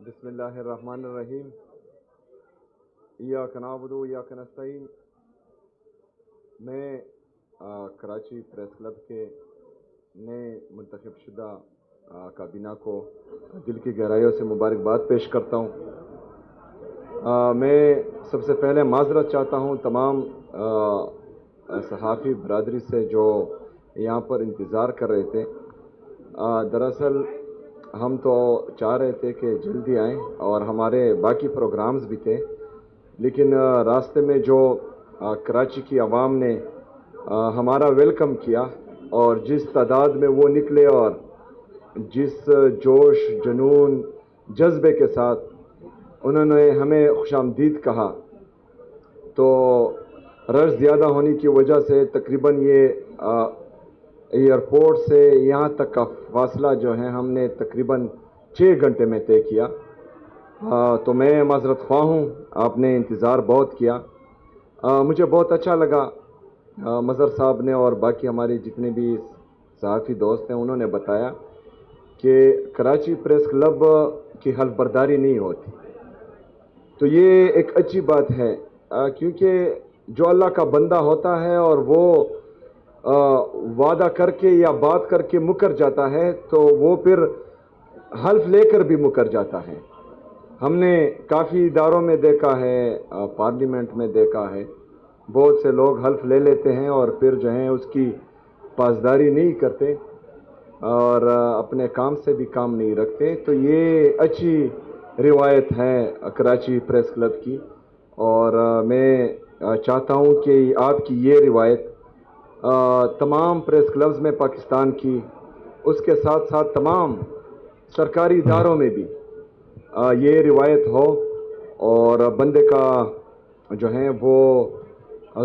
بسم اللہ الرحمن الرحیم ایاک نعبد و ایاک نستعین۔ میں کراچی پریس کلب کے نئے منتخب شدہ کابینہ کو دل کی گہرائیوں سے مبارکباد پیش کرتا ہوں۔ میں سب سے پہلے معذرت چاہتا ہوں تمام صحافی برادری سے جو یہاں پر انتظار کر رہے تھے۔ دراصل ہم تو چاہ رہے تھے کہ جلدی آئیں اور ہمارے باقی پروگرامز بھی تھے، لیکن راستے میں جو کراچی کی عوام نے ہمارا ویلکم کیا اور جس تعداد میں وہ نکلے اور جس جوش جنون جذبے کے ساتھ انہوں نے ہمیں خوش آمدید کہا، تو رش زیادہ ہونے کی وجہ سے تقریباً یہ ایئرپورٹ سے یہاں تک کا فاصلہ جو ہے ہم نے تقریباً 6 گھنٹے میں طے کیا۔ تو میں معذرت خواہ ہوں، آپ نے انتظار بہت کیا۔ مجھے بہت اچھا لگا، مظہر صاحب نے اور باقی ہمارے جتنے بھی صحافی دوست ہیں انہوں نے بتایا کہ کراچی پریس کلب کی حلف برداری نہیں ہوتی، تو یہ ایک اچھی بات ہے، کیونکہ جو اللہ کا بندہ ہوتا ہے اور وہ وعدہ کر کے یا بات کر کے مکر جاتا ہے تو وہ پھر حلف لے کر بھی مکر جاتا ہے۔ ہم نے کافی اداروں میں دیکھا ہے، پارلیمنٹ میں دیکھا ہے، بہت سے لوگ حلف لے لیتے ہیں اور پھر جو ہیں اس کی پاسداری نہیں کرتے اور اپنے کام سے بھی کام نہیں رکھتے۔ تو یہ اچھی روایت ہے کراچی پریس کلب کی، اور میں چاہتا ہوں کہ آپ کی یہ روایت تمام پریس کلبز میں پاکستان کی، اس کے ساتھ ساتھ تمام سرکاری اداروں میں بھی یہ روایت ہو، اور بندے کا جو ہے وہ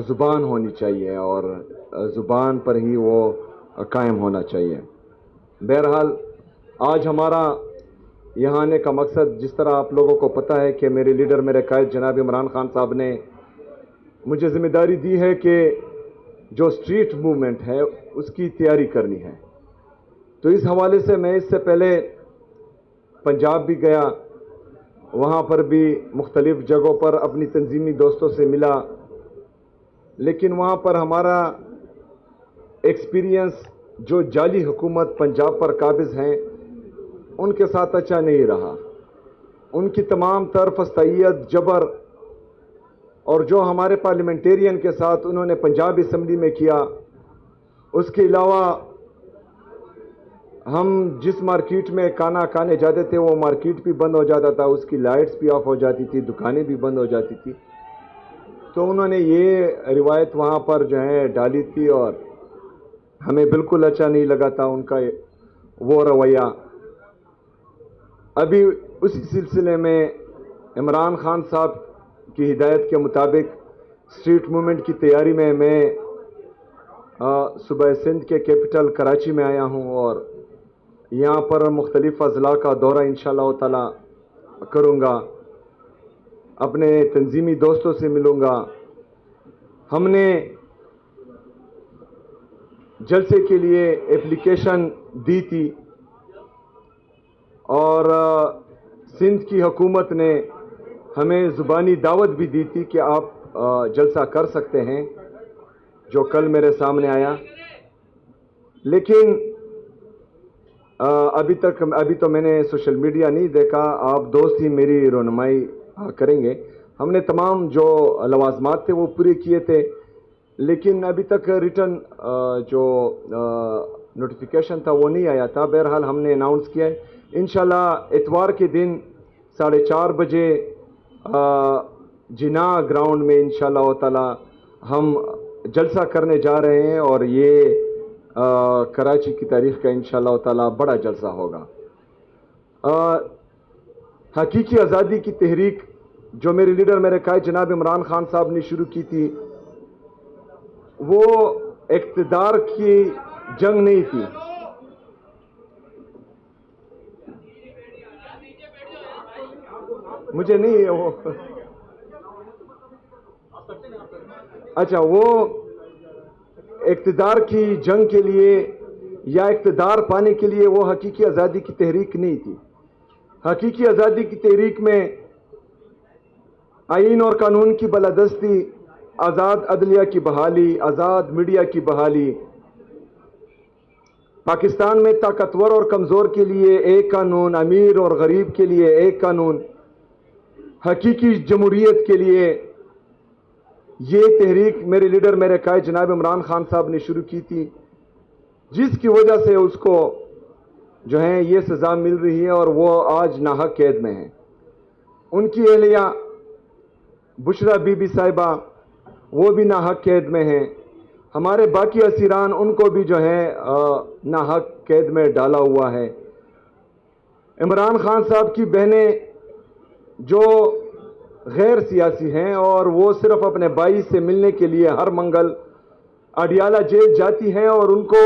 زبان ہونی چاہیے اور زبان پر ہی وہ قائم ہونا چاہیے۔ بہرحال آج ہمارا یہاں آنے کا مقصد، جس طرح آپ لوگوں کو پتہ ہے کہ میرے لیڈر میرے قائد جناب عمران خان صاحب نے مجھے ذمہ داری دی ہے کہ جو اسٹریٹ موومنٹ ہے اس کی تیاری کرنی ہے، تو اس حوالے سے میں اس سے پہلے پنجاب بھی گیا، وہاں پر بھی مختلف جگہوں پر اپنی تنظیمی دوستوں سے ملا، لیکن وہاں پر ہمارا ایکسپیرینس جو جعلی حکومت پنجاب پر قابض ہیں ان کے ساتھ اچھا نہیں رہا۔ ان کی تمام تر فستائیت، جبر، اور جو ہمارے پارلیمنٹیرین کے ساتھ انہوں نے پنجاب اسمبلی میں کیا، اس کے علاوہ ہم جس مارکیٹ میں کھانا کھانے جاتے تھے وہ مارکیٹ بھی بند ہو جاتا تھا، اس کی لائٹس بھی آف ہو جاتی تھی، دکانیں بھی بند ہو جاتی تھی۔ تو انہوں نے یہ روایت وہاں پر جو ہے ڈالی تھی اور ہمیں بالکل اچھا نہیں لگا تھا ان کا وہ رویہ۔ ابھی اسی سلسلے میں عمران خان صاحب کی ہدایت کے مطابق اسٹریٹ موومنٹ کی تیاری میں صوبہ سندھ کے کیپٹل کراچی میں آیا ہوں اور یہاں پر مختلف اضلاع کا دورہ انشاءاللہ تعالی کروں گا، اپنے تنظیمی دوستوں سے ملوں گا۔ ہم نے جلسے کے لیے اپلیکیشن دی تھی اور سندھ کی حکومت نے ہمیں زبانی دعوت بھی دی تھی کہ آپ جلسہ کر سکتے ہیں، جو کل میرے سامنے آیا، لیکن ابھی تو میں نے سوشل میڈیا نہیں دیکھا، آپ دوست ہی میری رہنمائی کریں گے۔ ہم نے تمام جو لوازمات تھے وہ پورے کیے تھے، لیکن ابھی تک ریٹن جو نوٹیفیکیشن تھا وہ نہیں آیا تھا۔ بہرحال ہم نے اناؤنس کیا ہے انشاءاللہ اتوار کے دن 4:30 بجے جناح گراؤنڈ میں انشاءاللہ تعالی ہم جلسہ کرنے جا رہے ہیں، اور یہ کراچی کی تاریخ کا انشاءاللہ تعالی بڑا جلسہ ہوگا۔ حقیقی آزادی کی تحریک جو میرے لیڈر میرے قائد جناب عمران خان صاحب نے شروع کی تھی، وہ اقتدار کی جنگ نہیں تھی، مجھے نہیں وہ اچھا، وہ اقتدار کی جنگ کے لیے یا اقتدار پانے کے لیے وہ حقیقی آزادی کی تحریک نہیں تھی۔ حقیقی آزادی کی تحریک میں آئین اور قانون کی بالادستی، آزاد عدلیہ کی بحالی، آزاد میڈیا کی بحالی، پاکستان میں طاقتور اور کمزور کے لیے ایک قانون، امیر اور غریب کے لیے ایک قانون، حقیقی جمہوریت کے لیے یہ تحریک میرے لیڈر میرے قائد جناب عمران خان صاحب نے شروع کی تھی، جس کی وجہ سے اس کو جو ہے یہ سزا مل رہی ہے اور وہ آج ناحق قید میں ہیں۔ ان کی اہلیہ بشرا بی بی صاحبہ وہ بھی ناحق قید میں ہیں۔ ہمارے باقی اسیران ان کو بھی جو ہے ناحق قید میں ڈالا ہوا ہے۔ عمران خان صاحب کی بہنیں جو غیر سیاسی ہیں اور وہ صرف اپنے بھائی سے ملنے کے لیے ہر منگل اڈیالہ جیل جاتی ہیں اور ان کو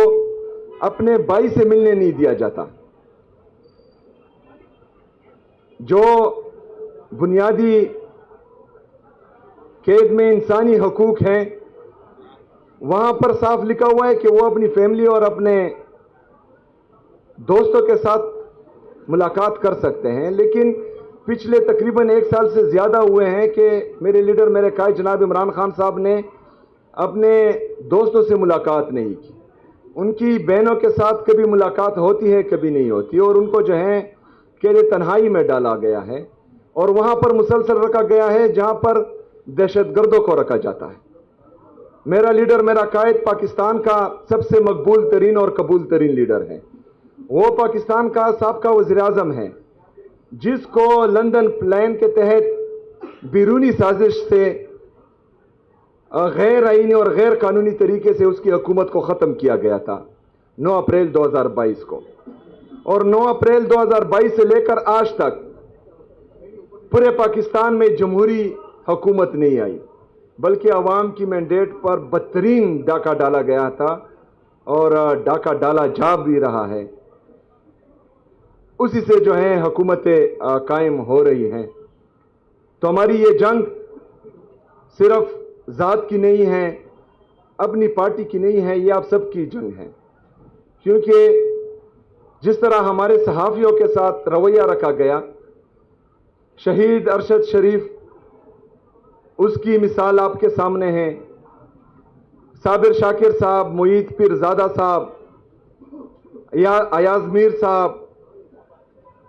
اپنے بھائی سے ملنے نہیں دیا جاتا۔ جو بنیادی قید میں انسانی حقوق ہیں وہاں پر صاف لکھا ہوا ہے کہ وہ اپنی فیملی اور اپنے دوستوں کے ساتھ ملاقات کر سکتے ہیں، لیکن پچھلے تقریباً 1 سال سے زیادہ ہوئے ہیں کہ میرے لیڈر میرے قائد جناب عمران خان صاحب نے اپنے دوستوں سے ملاقات نہیں کی۔ ان کی بہنوں کے ساتھ کبھی ملاقات ہوتی ہے کبھی نہیں ہوتی، اور ان کو جو ہے قید تنہائی میں ڈالا گیا ہے اور وہاں پر مسلسل رکھا گیا ہے جہاں پر دہشت گردوں کو رکھا جاتا ہے۔ میرا لیڈر میرا قائد پاکستان کا سب سے مقبول ترین اور قبول ترین لیڈر ہے۔ وہ پاکستان کا سابقہ وزیر اعظم ہے جس کو لندن پلان کے تحت بیرونی سازش سے غیر آئینی اور غیر قانونی طریقے سے اس کی حکومت کو ختم کیا گیا تھا 9 اپریل 2022 کو، اور 9 اپریل 2022 سے لے کر آج تک پورے پاکستان میں جمہوری حکومت نہیں آئی، بلکہ عوام کی مینڈیٹ پر بدترین ڈاکہ ڈالا گیا تھا اور ڈاکہ ڈالا جا بھی رہا ہے۔ اسی سے جو ہے حکومتیں قائم ہو رہی ہیں۔ تو ہماری یہ جنگ صرف ذات کی نہیں ہے، اپنی پارٹی کی نہیں ہے، یہ آپ سب کی جنگ ہے، کیونکہ جس طرح ہمارے صحافیوں کے ساتھ رویہ رکھا گیا، شہید ارشد شریف اس کی مثال آپ کے سامنے ہے، صابر شاکر صاحب، معید پیرزادہ صاحب، ایاز میر صاحب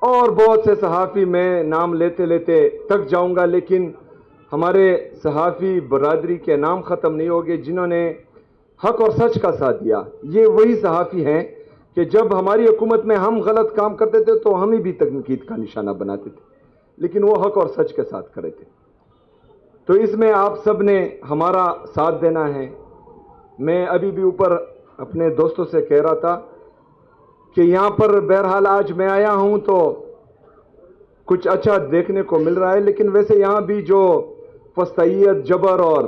اور بہت سے صحافی، میں نام لیتے لیتے تک جاؤں گا، لیکن ہمارے صحافی برادری کے نام ختم نہیں ہوگے جنہوں نے حق اور سچ کا ساتھ دیا۔ یہ وہی صحافی ہیں کہ جب ہماری حکومت میں ہم غلط کام کرتے تھے تو ہمیں بھی تنقید کا نشانہ بناتے تھے، لیکن وہ حق اور سچ کے ساتھ کھڑے تھے۔ تو اس میں آپ سب نے ہمارا ساتھ دینا ہے۔ میں ابھی بھی اوپر اپنے دوستوں سے کہہ رہا تھا کہ یہاں پر بہرحال آج میں آیا ہوں تو کچھ اچھا دیکھنے کو مل رہا ہے، لیکن ویسے یہاں بھی جو فسطائیت، جبر اور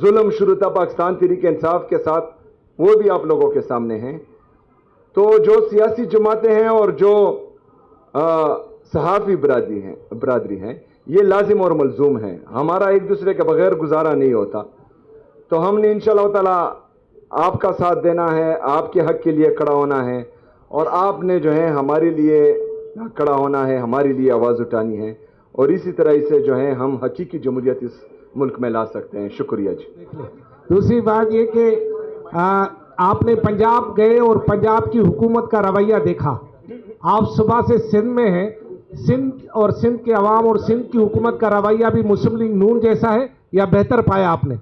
ظلم شروع تھا پاکستان تحریک انصاف کے ساتھ، وہ بھی آپ لوگوں کے سامنے ہیں۔ تو جو سیاسی جماعتیں ہیں اور جو صحافی برادری ہیں، یہ لازم اور ملزوم ہیں، ہمارا ایک دوسرے کے بغیر گزارا نہیں ہوتا۔ تو ہم نے انشاءاللہ تعالی آپ کا ساتھ دینا ہے، آپ کے حق کے لیے کھڑا ہونا ہے، اور آپ نے جو ہے ہمارے لیے کھڑا ہونا ہے، ہمارے لیے آواز اٹھانی ہے، اور اسی طرح سے جو ہے ہم حقیقی جمہوریت اس ملک میں لا سکتے ہیں۔ شکریہ جی۔ دوسری بات یہ کہ آپ نے پنجاب گئے اور پنجاب کی حکومت کا رویہ دیکھا، آپ صبح سے سندھ میں ہیں، سندھ اور سندھ کے عوام اور سندھ کی حکومت کا رویہ بھی مسلم لیگ نون جیسا ہے یا بہتر پایا آپ نے؟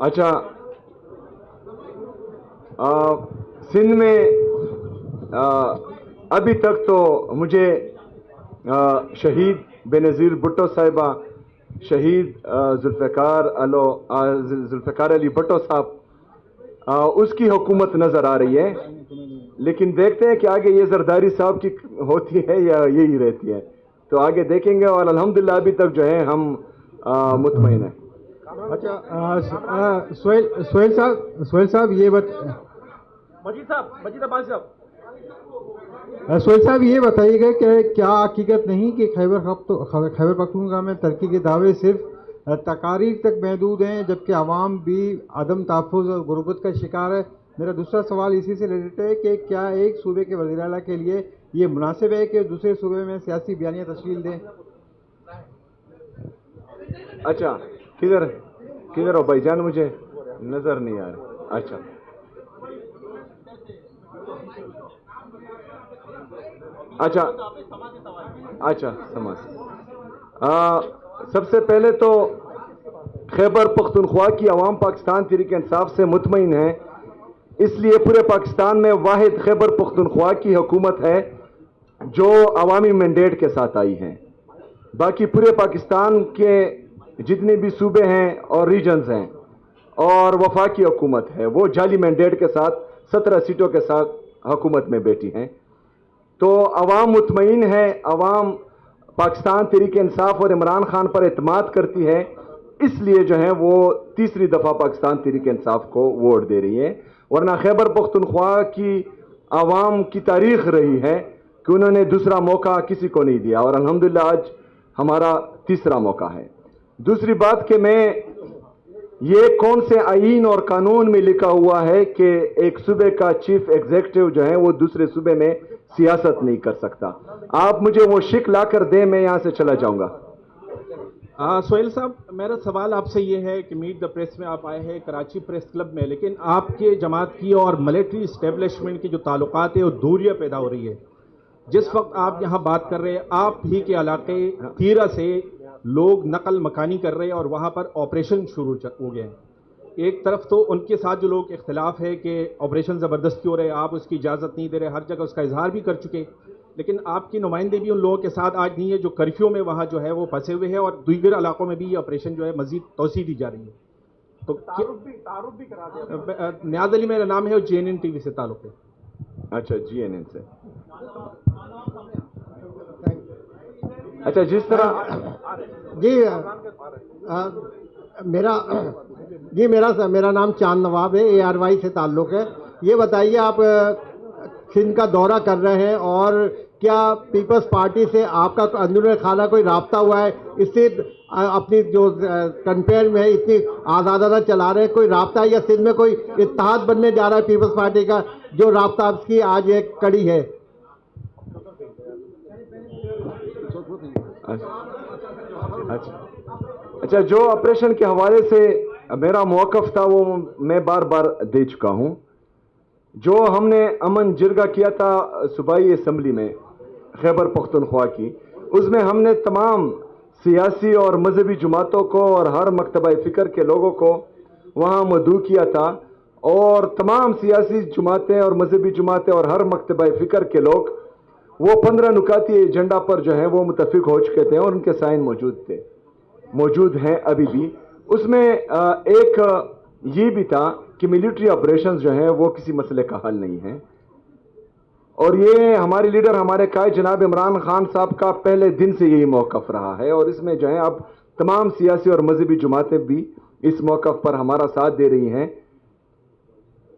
اچھا، سندھ میں ابھی تک تو مجھے شہید بے نظیر بھٹو صاحبہ، شہید ذوالفقار علی بھٹو صاحب، اس کی حکومت نظر آ رہی ہے، لیکن دیکھتے ہیں کہ آگے یہ زرداری صاحب کی ہوتی ہے یا یہی رہتی ہے۔ تو آگے دیکھیں گے، اور الحمدللہ ابھی تک جو ہے ہم مطمئن ہیں. اچھا سہیل صاحب یہ بتائیے گا کہ کیا حقیقت نہیں کہ خیبر پختونخوا میں ترقی کے دعوے صرف تقاریر تک محدود ہیں جبکہ عوام بھی عدم تحفظ اور غربت کا شکار ہے؟ میرا دوسرا سوال اسی سے ریلیٹڈ ہے کہ کیا ایک صوبے کے وزیر اعلیٰ کے لیے یہ مناسب ہے کہ دوسرے صوبے میں سیاسی بیانیہ تشکیل دیں؟ اچھا کدھر ہو بھائی جان؟ مجھے نظر نہیں آ رہا. اچھا سمجھ. سب سے پہلے تو خیبر پختونخوا کی عوام پاکستان تحریک انصاف سے مطمئن ہے، اس لیے پورے پاکستان میں واحد خیبر پختونخوا کی حکومت ہے جو عوامی مینڈیٹ کے ساتھ آئی ہے. باقی پورے پاکستان کے جتنے بھی صوبے ہیں اور ریجنز ہیں اور وفاقی حکومت ہے وہ جعلی مینڈیٹ کے ساتھ 17 سیٹوں کے ساتھ حکومت میں بیٹھی ہیں. تو عوام مطمئن ہے، عوام پاکستان تحریک انصاف اور عمران خان پر اعتماد کرتی ہے، اس لیے جو ہے وہ تیسری دفعہ پاکستان تحریک انصاف کو ووٹ دے رہی ہے. ورنہ خیبر پختونخوا کی عوام کی تاریخ رہی ہے کہ انہوں نے دوسرا موقع کسی کو نہیں دیا، اور الحمدللہ آج ہمارا تیسرا موقع ہے. دوسری بات کہ میں یہ کون سے آئین اور قانون میں لکھا ہوا ہے کہ ایک صوبے کا چیف ایگزیکٹو جو ہے وہ دوسرے صوبے میں سیاست نہیں کر سکتا؟ آپ مجھے وہ شک لا کر دیں، میں یہاں سے چلا جاؤں گا. سہیل صاحب، میرا سوال آپ سے یہ ہے کہ میٹ دا پریس میں آپ آئے ہیں کراچی پریس کلب میں، لیکن آپ کے جماعت کی اور ملٹری اسٹیبلشمنٹ کی جو تعلقات ہیں وہ دوریاں پیدا ہو رہی ہے. جس وقت آپ یہاں بات کر رہے ہیں، آپ ہی کے علاقے تیرہ سے لوگ نقل مکانی کر رہے ہیں اور وہاں پر آپریشن شروع ہو گئے ہیں. ایک طرف تو ان کے ساتھ جو لوگ اختلاف ہے کہ آپریشن زبردستی ہو رہے ہیں، آپ اس کی اجازت نہیں دے رہے، ہر جگہ اس کا اظہار بھی کر چکے، لیکن آپ کی نمائندے بھی ان لوگوں کے ساتھ آج نہیں ہے جو کرفیو میں وہاں جو ہے وہ پھنسے ہوئے ہیں، اور دیگر علاقوں میں بھی یہ آپریشن جو ہے مزید توسیع دی جا رہی ہے. تو تعارف بھی کرا دیا. نیاز علی میرا نام ہے اور JNN TV سے تعلق ہے. اچھا JNN سے. اچھا جس طرح میرا نام چاند نواب ہے، ARY سے تعلق ہے. یہ بتائیے آپ سندھ کا دورہ کر رہے ہیں اور کیا پیپلز پارٹی سے آپ کا اندرون خانہ کوئی رابطہ ہوا ہے؟ اس سے اپنی جو کمپین میں ہے اتنی آزادانہ چلا رہے ہیں، کوئی رابطہ ہے یا سندھ میں کوئی اتحاد بننے جا رہا ہے پیپلز پارٹی کا جو رابطہ آپ کی آج ایک کڑی ہے؟ اچھا جو آپریشن کے حوالے سے میرا موقف تھا وہ میں بار بار دے چکا ہوں. جو ہم نے امن جرگہ کیا تھا صوبائی اسمبلی میں خیبر پختونخوا کی، اس میں ہم نے تمام سیاسی اور مذہبی جماعتوں کو اور ہر مکتبہ فکر کے لوگوں کو وہاں مدعو کیا تھا، اور تمام سیاسی جماعتیں اور مذہبی جماعتیں اور ہر مکتبہ فکر کے لوگ وہ 15 نکاتی ایجنڈا پر جو ہے وہ متفق ہو چکے تھے اور ان کے سائن موجود ہیں ابھی بھی. اس میں ایک یہ بھی تھا کہ ملٹری آپریشنز جو ہیں وہ کسی مسئلے کا حل نہیں ہیں، اور یہ ہمارے لیڈر ہمارے قائد جناب عمران خان صاحب کا پہلے دن سے یہی موقف رہا ہے، اور اس میں جو ہے اب تمام سیاسی اور مذہبی جماعتیں بھی اس موقف پر ہمارا ساتھ دے رہی ہیں.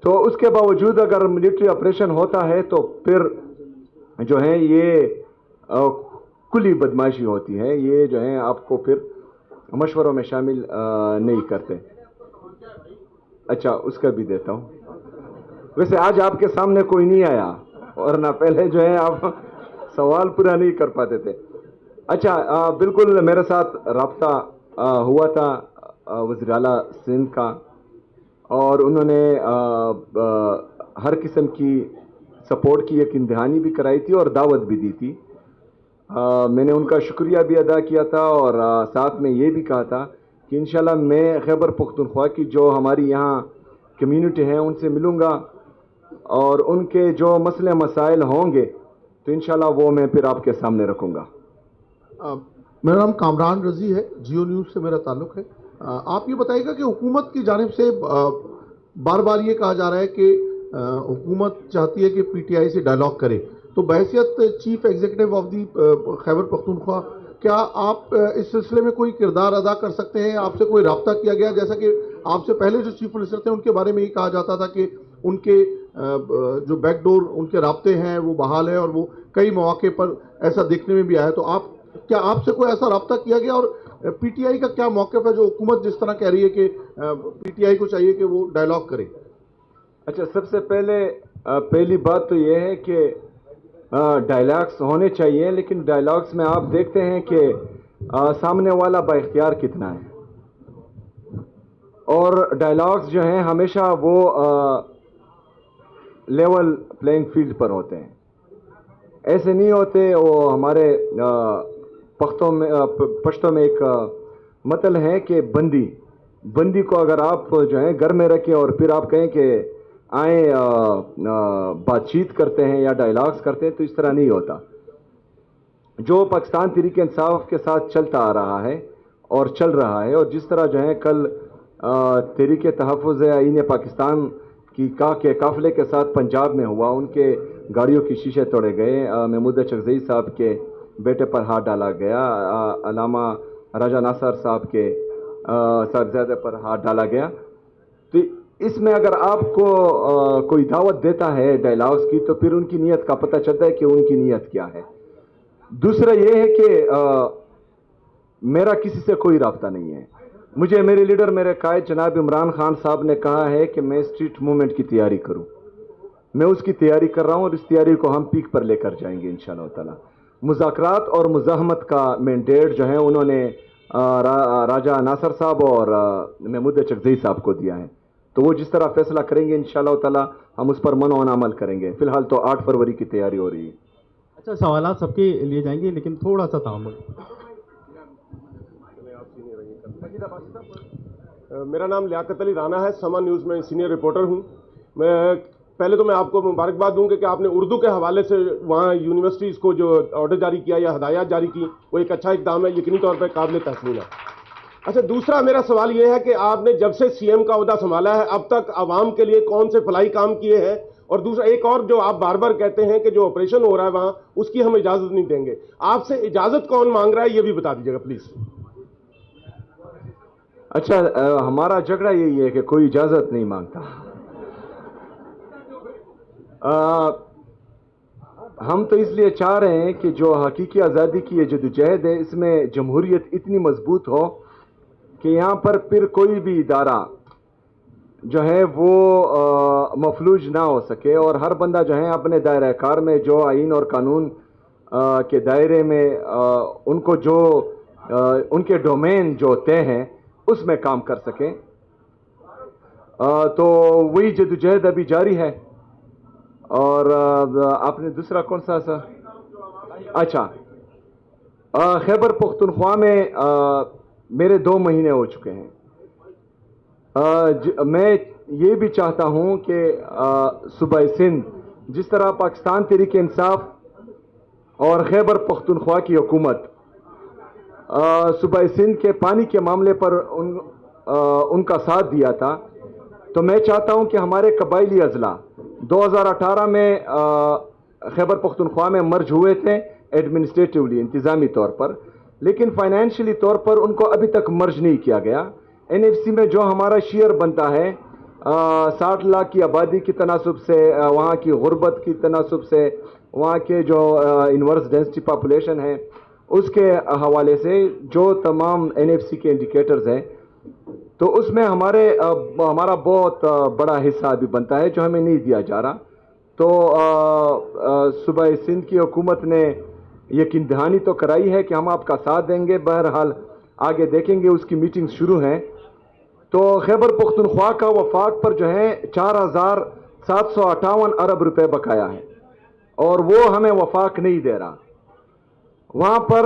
تو اس کے باوجود اگر ملٹری آپریشن ہوتا ہے تو پھر جو ہے یہ کلی بدماشی ہوتی ہے، یہ جو ہے آپ کو پھر مشوروں میں شامل نہیں کرتے. اچھا اس کا بھی دیتا ہوں. ویسے آج آپ کے سامنے کوئی نہیں آیا، ورنہ پہلے جو ہے آپ سوال پورا نہیں کر پاتے تھے. اچھا بالکل میرے ساتھ رابطہ ہوا تھا وزیر اعلیٰ سندھ کا، اور انہوں نے ہر قسم کی سپورٹ کی، ایک امتحانی بھی کرائی تھی اور دعوت بھی دی تھی. میں نے ان کا شکریہ بھی ادا کیا تھا، اور ساتھ میں یہ بھی کہا تھا کہ انشاءاللہ میں خیبر پختونخوا کی جو ہماری یہاں کمیونٹی ہے ان سے ملوں گا، اور ان کے جو مسئلے مسائل ہوں گے تو انشاءاللہ وہ میں پھر آپ کے سامنے رکھوں گا. میرا نام کامران رضی ہے، جیو نیوز سے میرا تعلق ہے. آپ یہ بتائیے گا کہ حکومت کی جانب سے بار بار یہ کہا جا رہا ہے کہ حکومت چاہتی ہے کہ PTI سے ڈائلاگ کرے، تو بحیثیت chief executive of the Khyber Pakhtunkhwa کیا آپ اس سلسلے میں کوئی کردار ادا کر سکتے ہیں؟ آپ سے کوئی رابطہ کیا گیا؟ جیسا کہ آپ سے پہلے جو چیف منسٹر تھے ان کے بارے میں یہ کہا جاتا تھا کہ ان کے جو بیک ڈور ان کے رابطے ہیں وہ بحال ہیں، اور وہ کئی مواقع پر ایسا دیکھنے میں بھی آیا. تو کیا آپ سے کوئی ایسا رابطہ کیا گیا؟ اور پی ٹی آئی کا کیا موقف ہے جو حکومت جس طرح کہہ رہی ہے کہ پی ٹی آئی کو چاہیے کہ وہ ڈائلاگ کرے؟ اچھا، سب سے پہلی بات تو یہ ہے کہ ڈائلاگس ہونے چاہیے، لیکن ڈائلاگس میں آپ دیکھتے ہیں کہ سامنے والا با اختیار کتنا ہے. اور ڈائلاگس جو ہیں ہمیشہ وہ لیول پلینگ فیلڈ پر ہوتے ہیں، ایسے نہیں ہوتے. وہ ہمارے پشتوں میں ایک متل ہے کہ بندی کو اگر آپ جو ہے گھر میں رکھیں اور پھر آپ کہیں کہ آئیں بات چیت کرتے ہیں یا ڈائلاگس کرتے ہیں، تو اس طرح نہیں ہوتا. جو پاکستان تحریک انصاف کے ساتھ چلتا آ رہا ہے اور چل رہا ہے، اور جس طرح جو ہے کل تحریک تحفظ آئین پاکستان کی کے قافلے کے ساتھ پنجاب میں ہوا، ان کے گاڑیوں کی شیشے توڑے گئے، محمود چکزئی صاحب کے بیٹے پر ہاتھ ڈالا گیا، علامہ راجہ ناصر صاحب کے صاحبزادے پر ہاتھ ڈالا گیا. تو اس میں اگر آپ کو کوئی دعوت دیتا ہے ڈائلاگس کی، تو پھر ان کی نیت کا پتہ چلتا ہے کہ ان کی نیت کیا ہے. دوسرا یہ ہے کہ میرا کسی سے کوئی رابطہ نہیں ہے. مجھے میرے لیڈر، میرے قائد جناب عمران خان صاحب نے کہا ہے کہ میں اسٹریٹ موومنٹ کی تیاری کروں. میں اس کی تیاری کر رہا ہوں، اور اس تیاری کو ہم پیک پر لے کر جائیں گے انشاءاللہ تعالی. مذاکرات اور مزاحمت کا مینڈیٹ جو ہے انہوں نے راجہ ناصر صاحب اور محمود چکزئی صاحب کو دیا ہے. تو وہ جس طرح فیصلہ کریں گے انشاءاللہ تعالی ہم اس پر منع عمل کریں گے. فی الحال تو 8 فروری کی تیاری ہو رہی ہے. اچھا، سوالات سب کے لیے جائیں گے لیکن تھوڑا سا تعامل. میرا نام لیاقت علی رانا ہے، سما نیوز میں سینئر رپورٹر ہوں. پہلے تو میں آپ کو مبارکباد دوں کہ آپ نے اردو کے حوالے سے وہاں یونیورسٹیز کو جو آرڈر جاری کیا یا ہدایات جاری کی، وہ ایک اچھا اقدام ہے، یقینی طور پر قابل تحسین ہے. اچھا، دوسرا میرا سوال یہ ہے کہ آپ نے جب سے سی ایم کا عہدہ سنبھالا ہے اب تک عوام کے لیے کون سے فلاحی کام کیے ہیں؟ اور دوسرا ایک اور جو آپ بار بار کہتے ہیں کہ جو آپریشن ہو رہا ہے وہاں اس کی ہم اجازت نہیں دیں گے، آپ سے اجازت کون مانگ رہا ہے یہ بھی بتا دیجیے گا پلیز. اچھا، ہمارا جھگڑا یہی ہے کہ کوئی اجازت نہیں مانگتا. ہم تو اس لیے چاہ رہے ہیں کہ جو حقیقی آزادی کی یہ جدوجہد ہے، اس میں جمہوریت اتنی مضبوط ہو کہ یہاں پر پھر کوئی بھی ادارہ جو ہے وہ مفلوج نہ ہو سکے، اور ہر بندہ جو ہے اپنے دائرہ کار میں جو آئین اور قانون کے دائرے میں ان کو جو ان کے ڈومین جو طے ہیں اس میں کام کر سکیں. تو وہی جدوجہد ابھی جاری ہے. اور آپ نے دوسرا کون سا؟ اچھا، خیبر پختونخوا میں میرے 2 مہینے ہو چکے ہیں. میں یہ بھی چاہتا ہوں کہ صوبہ سندھ جس طرح پاکستان تحریک انصاف اور خیبر پختونخوا کی حکومت صوبہ سندھ کے پانی کے معاملے پر ان کا ساتھ دیا تھا، تو میں چاہتا ہوں کہ ہمارے قبائلی اضلاع 2018 میں خیبر پختونخوا میں مرج ہوئے تھے ایڈمنسٹریٹولی، انتظامی طور پر، لیکن فائنینشلی طور پر ان کو ابھی تک مرج نہیں کیا گیا. NFC میں جو ہمارا شیئر بنتا ہے 60 لاکھ کی آبادی کی تناسب سے، وہاں کی غربت کی تناسب سے، وہاں کے جو انورس ڈینسٹی پاپولیشن ہے اس کے حوالے سے جو تمام NFC کے انڈیکیٹرز ہیں، تو اس میں ہمارا بہت بڑا حصہ ابھی بنتا ہے جو ہمیں نہیں دیا جا رہا. تو صوبہ سندھ کی حکومت نے یقین دہانی تو کرائی ہے کہ ہم آپ کا ساتھ دیں گے. بہرحال آگے دیکھیں گے، اس کی میٹنگ شروع ہیں. تو خیبر پختونخوا کا وفاق پر جو ہے 4758 ارب روپے بقایا ہے، اور وہ ہمیں وفاق نہیں دے رہا. وہاں پر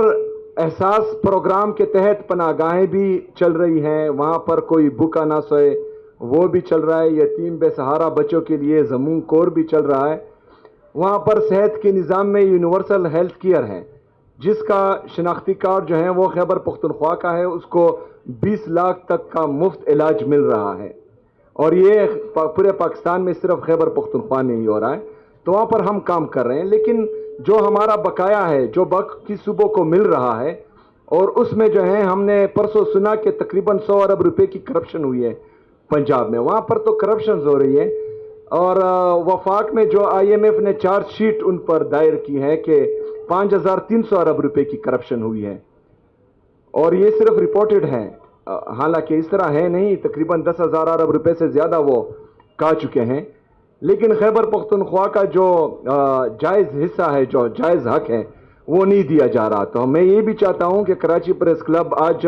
احساس پروگرام کے تحت پناہ گاہیں بھی چل رہی ہیں، وہاں پر کوئی بھوکا نہ سوئے وہ بھی چل رہا ہے. یتیم بے سہارا بچوں کے لیے زمون کور بھی چل رہا ہے. وہاں پر صحت کے نظام میں یونیورسل ہیلتھ کیئر ہے، جس کا شناختی کارڈ جو ہے وہ خیبر پختونخوا کا ہے، اس کو 20 لاکھ تک کا مفت علاج مل رہا ہے. اور یہ پورے پاکستان میں صرف خیبر پختونخوا میں ہی ہو رہا ہے. تو وہاں پر ہم کام کر رہے ہیں، لیکن جو ہمارا بقایا ہے جو باقی صوبوں کو مل رہا ہے، اور اس میں جو ہے ہم نے پرسوں سنا کہ تقریباً 100 ارب روپے کی کرپشن ہوئی ہے پنجاب میں. وہاں پر تو کرپشنز ہو رہی ہے، اور وفاق میں جو آئی ایم ایف نے چارج شیٹ ان پر دائر کی ہے کہ 5300 ارب روپے کی کرپشن ہوئی ہے، اور یہ صرف رپورٹڈ ہے، حالانکہ اس طرح ہے نہیں. تقریباً 10,000 ارب روپے سے زیادہ وہ کہا چکے ہیں. لیکن خیبر پختونخوا کا جو جائز حصہ ہے، جو جائز حق ہے، وہ نہیں دیا جا رہا. تو میں یہ بھی چاہتا ہوں کہ کراچی پریس کلب آج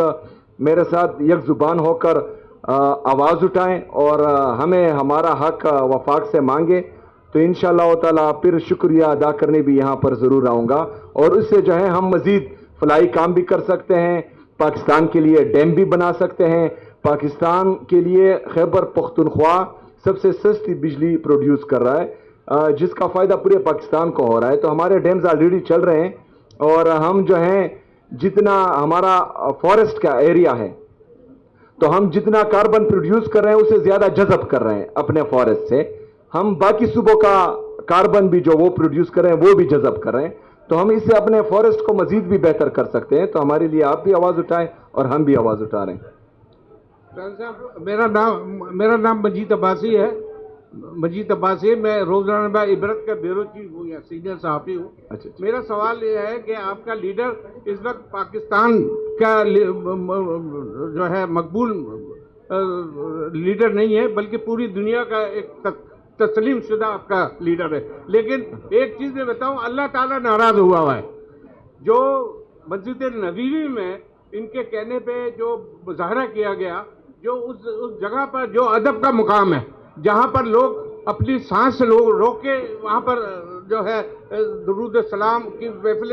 میرے ساتھ یک زبان ہو کر آواز اٹھائیں اور ہمیں ہمارا حق وفاق سے مانگے، تو انشاءاللہ تعالیٰ پھر شکریہ ادا کرنے بھی یہاں پر ضرور آؤں گا، اور اس سے جو ہے ہم مزید فلاحی کام بھی کر سکتے ہیں، پاکستان کے لیے ڈیم بھی بنا سکتے ہیں. پاکستان کے لیے خیبر پختونخوا سب سے سستی بجلی پروڈیوس کر رہا ہے، جس کا فائدہ پورے پاکستان کو ہو رہا ہے. تو ہمارے ڈیمز آلریڈی چل رہے ہیں، اور ہم جو ہیں جتنا ہمارا فارسٹ کا ایریا ہے، تو ہم جتنا کاربن پروڈیوس کر رہے ہیں اسے زیادہ جذب کر رہے ہیں اپنے فارسٹ سے. ہم باقی صوبوں کا کاربن بھی جو وہ پروڈیوس کر رہے ہیں وہ بھی جذب کر رہے ہیں. تو ہم اس سے اپنے فارسٹ کو مزید بھی بہتر کر سکتے ہیں. تو ہمارے لیے آپ بھی آواز اٹھائیں اور ہم بھی آواز اٹھا رہے ہیں. میرا نام مجید عباسی ہے. مجید عباسی، میں روزنامہ عبرت کا بیورو چیف ہوں یا سینئر صحافی ہوں. اچھا. میرا سوال یہ ہے کہ آپ کا لیڈر اس وقت پاکستان کا جو ہے مقبول لیڈر نہیں ہے، بلکہ پوری دنیا کا ایک تسلیم شدہ آپ کا لیڈر ہے. لیکن ایک چیز میں بتاؤں، اللہ تعالیٰ ناراض ہوا ہے. جو مسجد نبوی میں ان کے کہنے پہ جو مظاہرہ کیا گیا، جو اس جگہ پر جو ادب کا مقام ہے، جہاں پر لوگ اپنی سانس روک کے وہاں پر جو ہے درود السلام کی محفل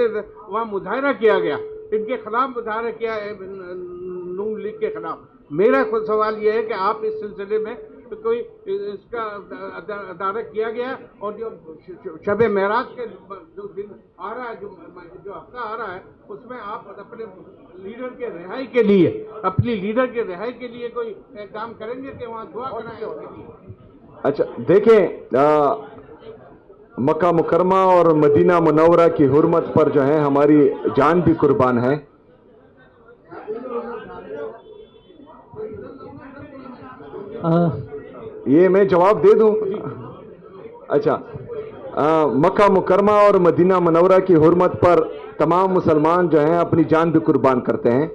وہاں مظاہرہ کیا گیا، ان کے خلاف مظاہرہ کیا ہے، نون لیگ کے خلاف. میرا خود سوال یہ ہے کہ آپ اس سلسلے میں کوئی اس کا ادارہ کیا گیا، اور جو شب معراج کے جو دن آ رہا ہے، جو ہفتہ آ رہا ہے، اس میں آپ اپنے لیڈر کے رہائی کے لیے، اپنی لیڈر کے رہائی کے لیے کوئی کام کریں گے کہ وہاں دعا کرائیں اس کے لیے؟ اچھا دیکھیں، مکہ مکرمہ اور مدینہ منورہ کی حرمت پر جو ہے ہماری جان بھی قربان ہے. یہ میں جواب دے دوں؟ اچھا، مکہ مکرمہ اور مدینہ منورہ کی حرمت پر تمام مسلمان جو ہیں اپنی جان بھی قربان کرتے ہیں،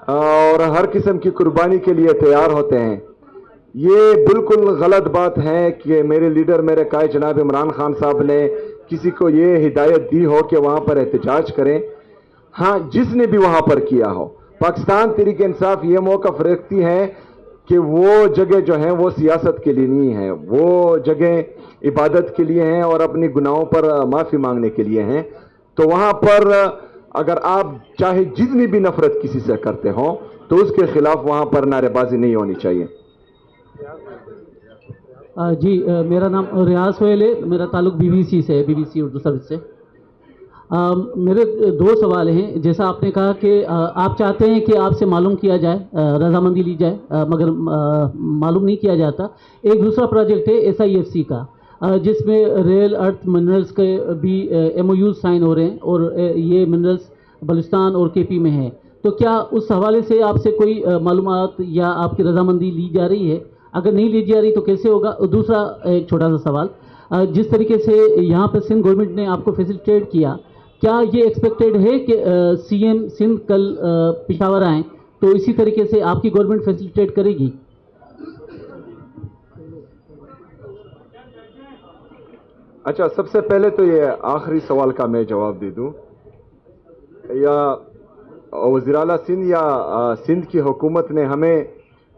اور ہر قسم کی قربانی کے لیے تیار ہوتے ہیں. یہ بالکل غلط بات ہے کہ میرے لیڈر، میرے قائد جناب عمران خان صاحب نے کسی کو یہ ہدایت دی ہو کہ وہاں پر احتجاج کریں. ہاں، جس نے بھی وہاں پر کیا ہو، پاکستان تحریک انصاف یہ موقف رکھتی ہے کہ وہ جگہ جو ہیں وہ سیاست کے لیے نہیں ہیں، وہ جگہ عبادت کے لیے ہیں اور اپنی گناہوں پر معافی مانگنے کے لیے ہیں. تو وہاں پر اگر آپ چاہے جتنی بھی نفرت کسی سے کرتے ہوں تو اس کے خلاف وہاں پر نعرے بازی نہیں ہونی چاہیے. جی، میرا نام ریاض سہیل ہے، میرا تعلق بی بی سی سے، B B C Urdu service سے. میرے دو سوال ہیں. جیسا آپ نے کہا کہ آپ چاہتے ہیں کہ آپ سے معلوم کیا جائے، رضامندی لی جائے، مگر معلوم نہیں کیا جاتا. ایک دوسرا پروجیکٹ ہے SIFC کا، جس میں ریئر ارتھ منرلز کے بھی MOUs سائن ہو رہے ہیں، اور یہ منرلز بلوچستان اور KP میں ہیں. تو کیا اس حوالے سے آپ سے کوئی معلومات یا آپ کی رضامندی لی جا رہی ہے؟ اگر نہیں لی جا رہی تو کیسے ہوگا؟ دوسرا ایک چھوٹا سا سوال، جس طریقے سے یہاں پہ سندھ گورنمنٹ نے آپ کو فیسیلیٹیٹ کیا، کیا یہ ایکسپیکٹڈ ہے کہ CM سندھ کل پشاور آئیں تو اسی طریقے سے آپ کی گورنمنٹ فیسیلیٹیٹ کرے گی؟ اچھا، سب سے پہلے تو یہ آخری سوال کا میں جواب دے دوں. یا وزیر اعلیٰ سندھ یا سندھ کی حکومت نے ہمیں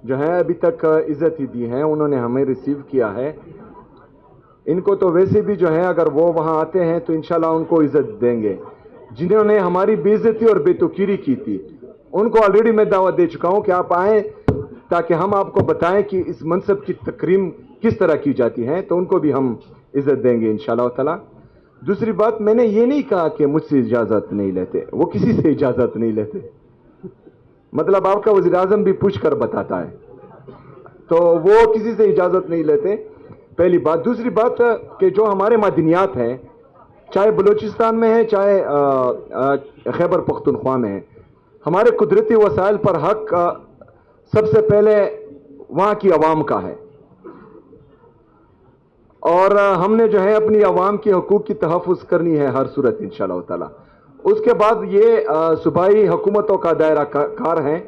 جو ہے ابھی تک عزت ہی دی ہے، انہوں نے ہمیں ریسیو کیا ہے. ان کو تو ویسے بھی جو ہے اگر وہ وہاں آتے ہیں تو انشاءاللہ ان کو عزت دیں گے. جنہوں نے ہماری بے عزتی اور بے توقیری کی تھی ان کو آلریڈی میں دعوت دے چکا ہوں کہ آپ آئیں تاکہ ہم آپ کو بتائیں کہ اس منصب کی تکریم کس طرح کی جاتی ہے، تو ان کو بھی ہم عزت دیں گے انشاءاللہ تعالی. دوسری بات، میں نے یہ نہیں کہا کہ مجھ سے اجازت نہیں لیتے، وہ کسی سے اجازت نہیں لیتے. مطلب آپ کا وزیر اعظم بھی پوچھ کر بتاتا ہے، تو وہ کسی سے اجازت نہیں لیتے، پہلی بات. دوسری بات کہ جو ہمارے معدنیات ہیں چاہے بلوچستان میں ہے چاہے خیبر پختونخوا میں ہے. ہمارے قدرتی وسائل پر حق سب سے پہلے وہاں کی عوام کا ہے, اور ہم نے جو ہے اپنی عوام کے حقوق کی تحفظ کرنی ہے ہر صورت انشاءاللہ تعالی. اس کے بعد یہ صوبائی حکومتوں کا دائرہ کار ہے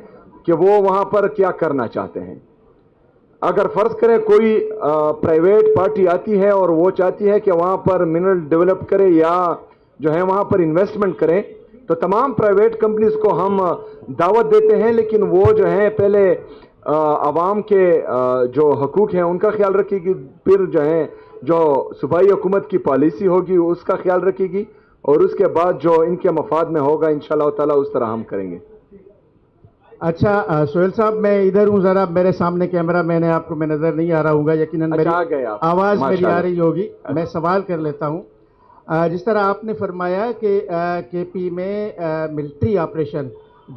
کہ وہ وہاں پر کیا کرنا چاہتے ہیں. اگر فرض کریں کوئی پرائیویٹ پارٹی آتی ہے اور وہ چاہتی ہے کہ وہاں پر منرل ڈیولپ کرے یا جو ہے وہاں پر انویسٹمنٹ کریں, تو تمام پرائیویٹ کمپنیز کو ہم دعوت دیتے ہیں, لیکن وہ جو ہے پہلے عوام کے جو حقوق ہیں ان کا خیال رکھے گی, پھر جو ہے جو صوبائی حکومت کی پالیسی ہوگی اس کا خیال رکھے گی, اور اس کے بعد جو ان کے مفاد میں ہوگا انشاءاللہ تعالی اس طرح ہم کریں گے. اچھا سہیل صاحب, میں ادھر ہوں, ذرا میرے سامنے کیمرہ میں نے آپ کو میں نظر نہیں آ رہا ہوں گا, یقیناً آواز میری آ رہی ہوگی. میں سوال کر لیتا ہوں. جس طرح آپ نے فرمایا کہ کے پی میں ملٹری آپریشن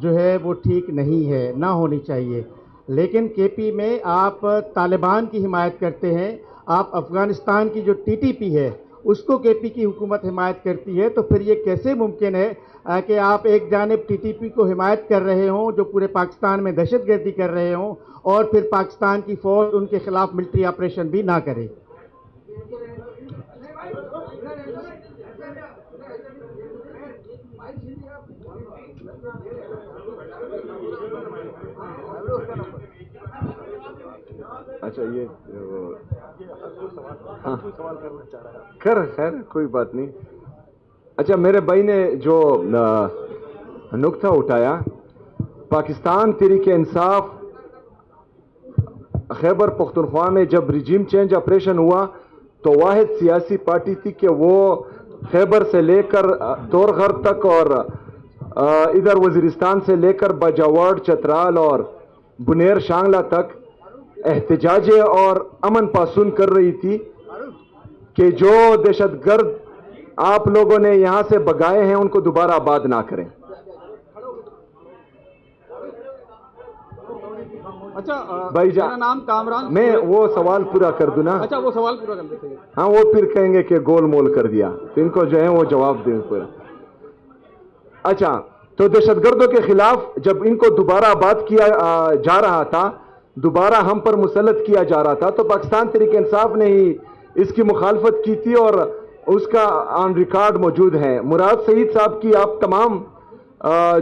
جو ہے وہ ٹھیک نہیں ہے, نہ ہونی چاہیے, لیکن کے پی میں آپ طالبان کی حمایت کرتے ہیں, آپ افغانستان کی جو ٹی ٹی پی ہے اس کو کے پی کی حکومت حمایت کرتی ہے, تو پھر یہ کیسے ممکن ہے کہ آپ ایک جانب ٹی ٹی پی کو حمایت کر رہے ہوں جو پورے پاکستان میں دہشت گردی کر رہے ہوں, اور پھر پاکستان کی فوج ان کے خلاف ملٹری آپریشن بھی نہ کرے؟ اچھا یہ خیر کوئی بات نہیں. اچھا میرے بھائی نے جو نقطہ اٹھایا, پاکستان تحریک انصاف خیبر پختونخوا میں جب ریجیم چینج آپریشن ہوا تو واحد سیاسی پارٹی تھی کہ وہ خیبر سے لے کر دورغر تک اور ادھر وزیرستان سے لے کر باجاوڑ, چترال اور بنیر شانگلہ تک احتجاج اور امن پاسون کر رہی تھی کہ جو دہشت گرد آپ لوگوں نے یہاں سے بگائے ہیں ان کو دوبارہ آباد نہ کریں. اچھا بھائی میرا نام کامران, میں وہ سوال پورا کر دوں نا. اچھا وہ سوال پورا کر دیتے ہیں. ہاں وہ پھر کہیں گے کہ گول مول کر دیا, تو ان کو جو ہے وہ جواب دیں پورا. اچھا تو دہشت گردوں کے خلاف جب ان کو دوبارہ آباد کیا جا رہا تھا, دوبارہ ہم پر مسلط کیا جا رہا تھا, تو پاکستان تحریک انصاف نے ہی اس کی مخالفت کی تھی اور اس کا آن ریکارڈ موجود ہے. مراد سعید صاحب کی آپ تمام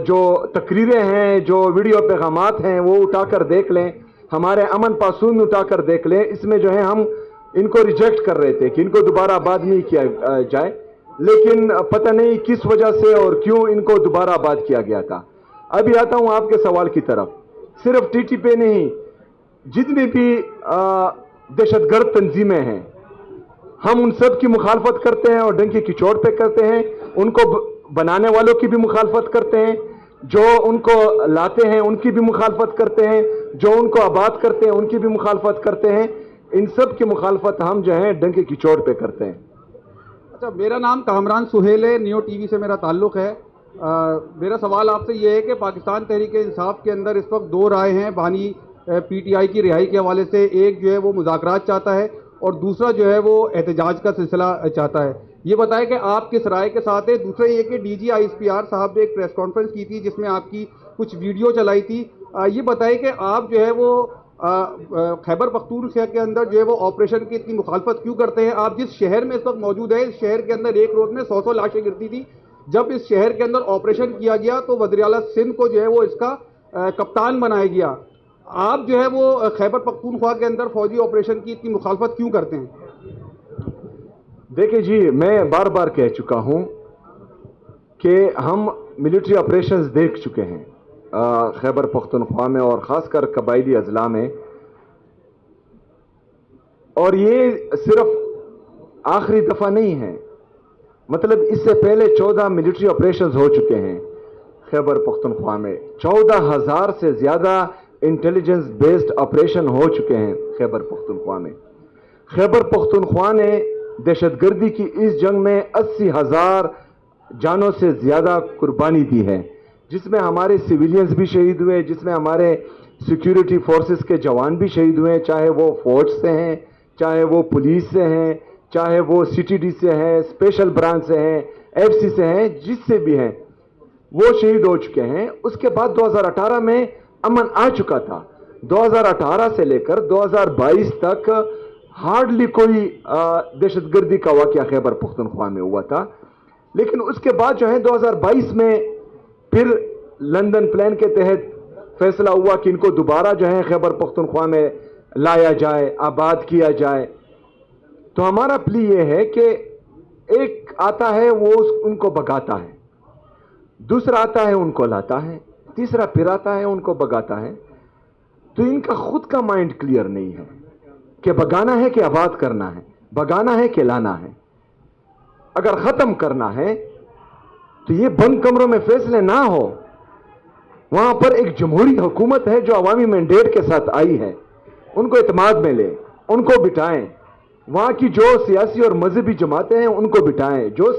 جو تقریریں ہیں, جو ویڈیو پیغامات ہیں وہ اٹھا کر دیکھ لیں, ہمارے امن پاسون اٹھا کر دیکھ لیں. اس میں جو ہے ہم ان کو ریجیکٹ کر رہے تھے کہ ان کو دوبارہ آباد نہیں کیا جائے, لیکن پتہ نہیں کس وجہ سے اور کیوں ان کو دوبارہ آباد کیا گیا تھا. ابھی آتا ہوں آپ کے سوال کی طرف. صرف ٹی ٹی پی نہیں, جتنی بھی دہشت گرد تنظیمیں ہیں ہم ان سب کی مخالفت کرتے ہیں اور ڈنکی کی چوٹ پہ کرتے ہیں. ان کو بنانے والوں کی بھی مخالفت کرتے ہیں, جو ان کو لاتے ہیں ان کی بھی مخالفت کرتے ہیں, جو ان کو آباد کرتے ہیں ان کی بھی مخالفت کرتے ہیں. ان سب کی مخالفت ہم جو ہیں ڈنکی کی چوٹ پہ کرتے ہیں. اچھا میرا نام کامران سہیل ہے, نیو ٹی وی سے میرا تعلق ہے. میرا سوال آپ سے یہ ہے کہ پاکستان تحریک انصاف کے اندر اس وقت دو رائے ہیں بانی پی ٹی آئی کی رہائی کے حوالے سے. ایک جو ہے وہ مذاکرات چاہتا ہے اور دوسرا جو ہے وہ احتجاج کا سلسلہ چاہتا ہے. یہ بتائیں کہ آپ کس رائے کے ساتھ ہے. دوسرا یہ کہ D G I S P R صاحب نے ایک پریس کانفرنس کی تھی جس میں آپ کی کچھ ویڈیو چلائی تھی. یہ بتائیں کہ آپ جو ہے وہ خیبر پختونخوا کے اندر جو ہے وہ آپریشن کی اتنی مخالفت کیوں کرتے ہیں؟ آپ جس شہر میں اس وقت موجود ہے, اس شہر کے اندر ایک روز میں 100 لاشیں گرتی تھی. جب اس شہر کے اندر آپریشن کیا گیا تو وزیر اعلیٰ سندھ کو جو ہے وہ اس کا کپتان بنایا گیا. آپ جو ہے وہ خیبر پختونخوا کے اندر فوجی آپریشن کی اتنی مخالفت کیوں کرتے ہیں؟ دیکھیں جی, میں بار بار کہہ چکا ہوں کہ ہم ملٹری آپریشنز دیکھ چکے ہیں خیبر پختونخوا میں اور خاص کر قبائلی اضلاع میں, اور یہ صرف آخری دفعہ نہیں ہے. مطلب اس سے پہلے 14 ملٹری آپریشنز ہو چکے ہیں خیبر پختونخوا میں. 14,000 سے زیادہ انٹیلیجنس بیسڈ آپریشن ہو چکے ہیں خیبر پختونخوا میں. خیبر پختونخوا نے دہشت گردی کی اس جنگ میں 80,000 جانوں سے زیادہ قربانی دی ہے, جس میں ہمارے سویلینز بھی شہید ہوئے, جس میں ہمارے سیکیورٹی فورسز کے جوان بھی شہید ہوئے, چاہے وہ فوج سے ہیں, چاہے وہ پولیس سے ہیں, چاہے وہ CTD سے ہیں, اسپیشل برانچ سے ہیں, FC سے ہیں, جس سے بھی ہیں, وہ شہید ہو چکے ہیں. اس کے بعد 2018 میں امن آ چکا تھا. 2018 سے لے کر 2022 تک ہارڈلی کوئی دہشت گردی کا واقعہ خیبر پختونخوا میں ہوا تھا. لیکن اس کے بعد جو ہے 2022 میں پھر لندن پلان کے تحت فیصلہ ہوا کہ ان کو دوبارہ جو ہے خیبر پختونخوا میں لایا جائے, آباد کیا جائے. تو ہمارا پلی یہ ہے کہ ایک آتا ہے وہ ان کو بگاتا ہے, دوسرا آتا ہے ان کو لاتا ہے, تیسرا پھر آتا ہے ان کو بگاتا ہے. تو ان کا خود کا مائنڈ کلیئر نہیں ہے کہ بگانا ہے کہ آباد کرنا ہے, بگانا ہے کہ لانا ہے. اگر ختم کرنا ہے تو یہ بند کمروں میں فیصلے نہ ہو, وہاں پر ایک جمہوری حکومت ہے جو عوامی مینڈیٹ کے ساتھ آئی ہے, ان کو اعتماد میں لے, ان کو بٹھائیں. وہاں کی جو سیاسی اور مذہبی جماعتیں ہیں ان کو بٹھائیں, جو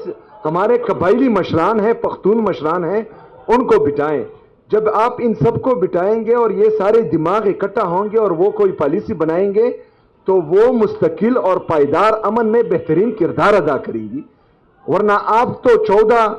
ہمارے قبائلی مشران ہیں, پختون مشران ہیں, ان کو بٹھائیں. جب آپ ان سب کو بٹھائیں گے اور یہ سارے دماغ اکٹھا ہوں گے اور وہ کوئی پالیسی بنائیں گے تو وہ مستقل اور پائیدار امن میں بہترین کردار ادا کرے گی. ورنہ آپ تو 14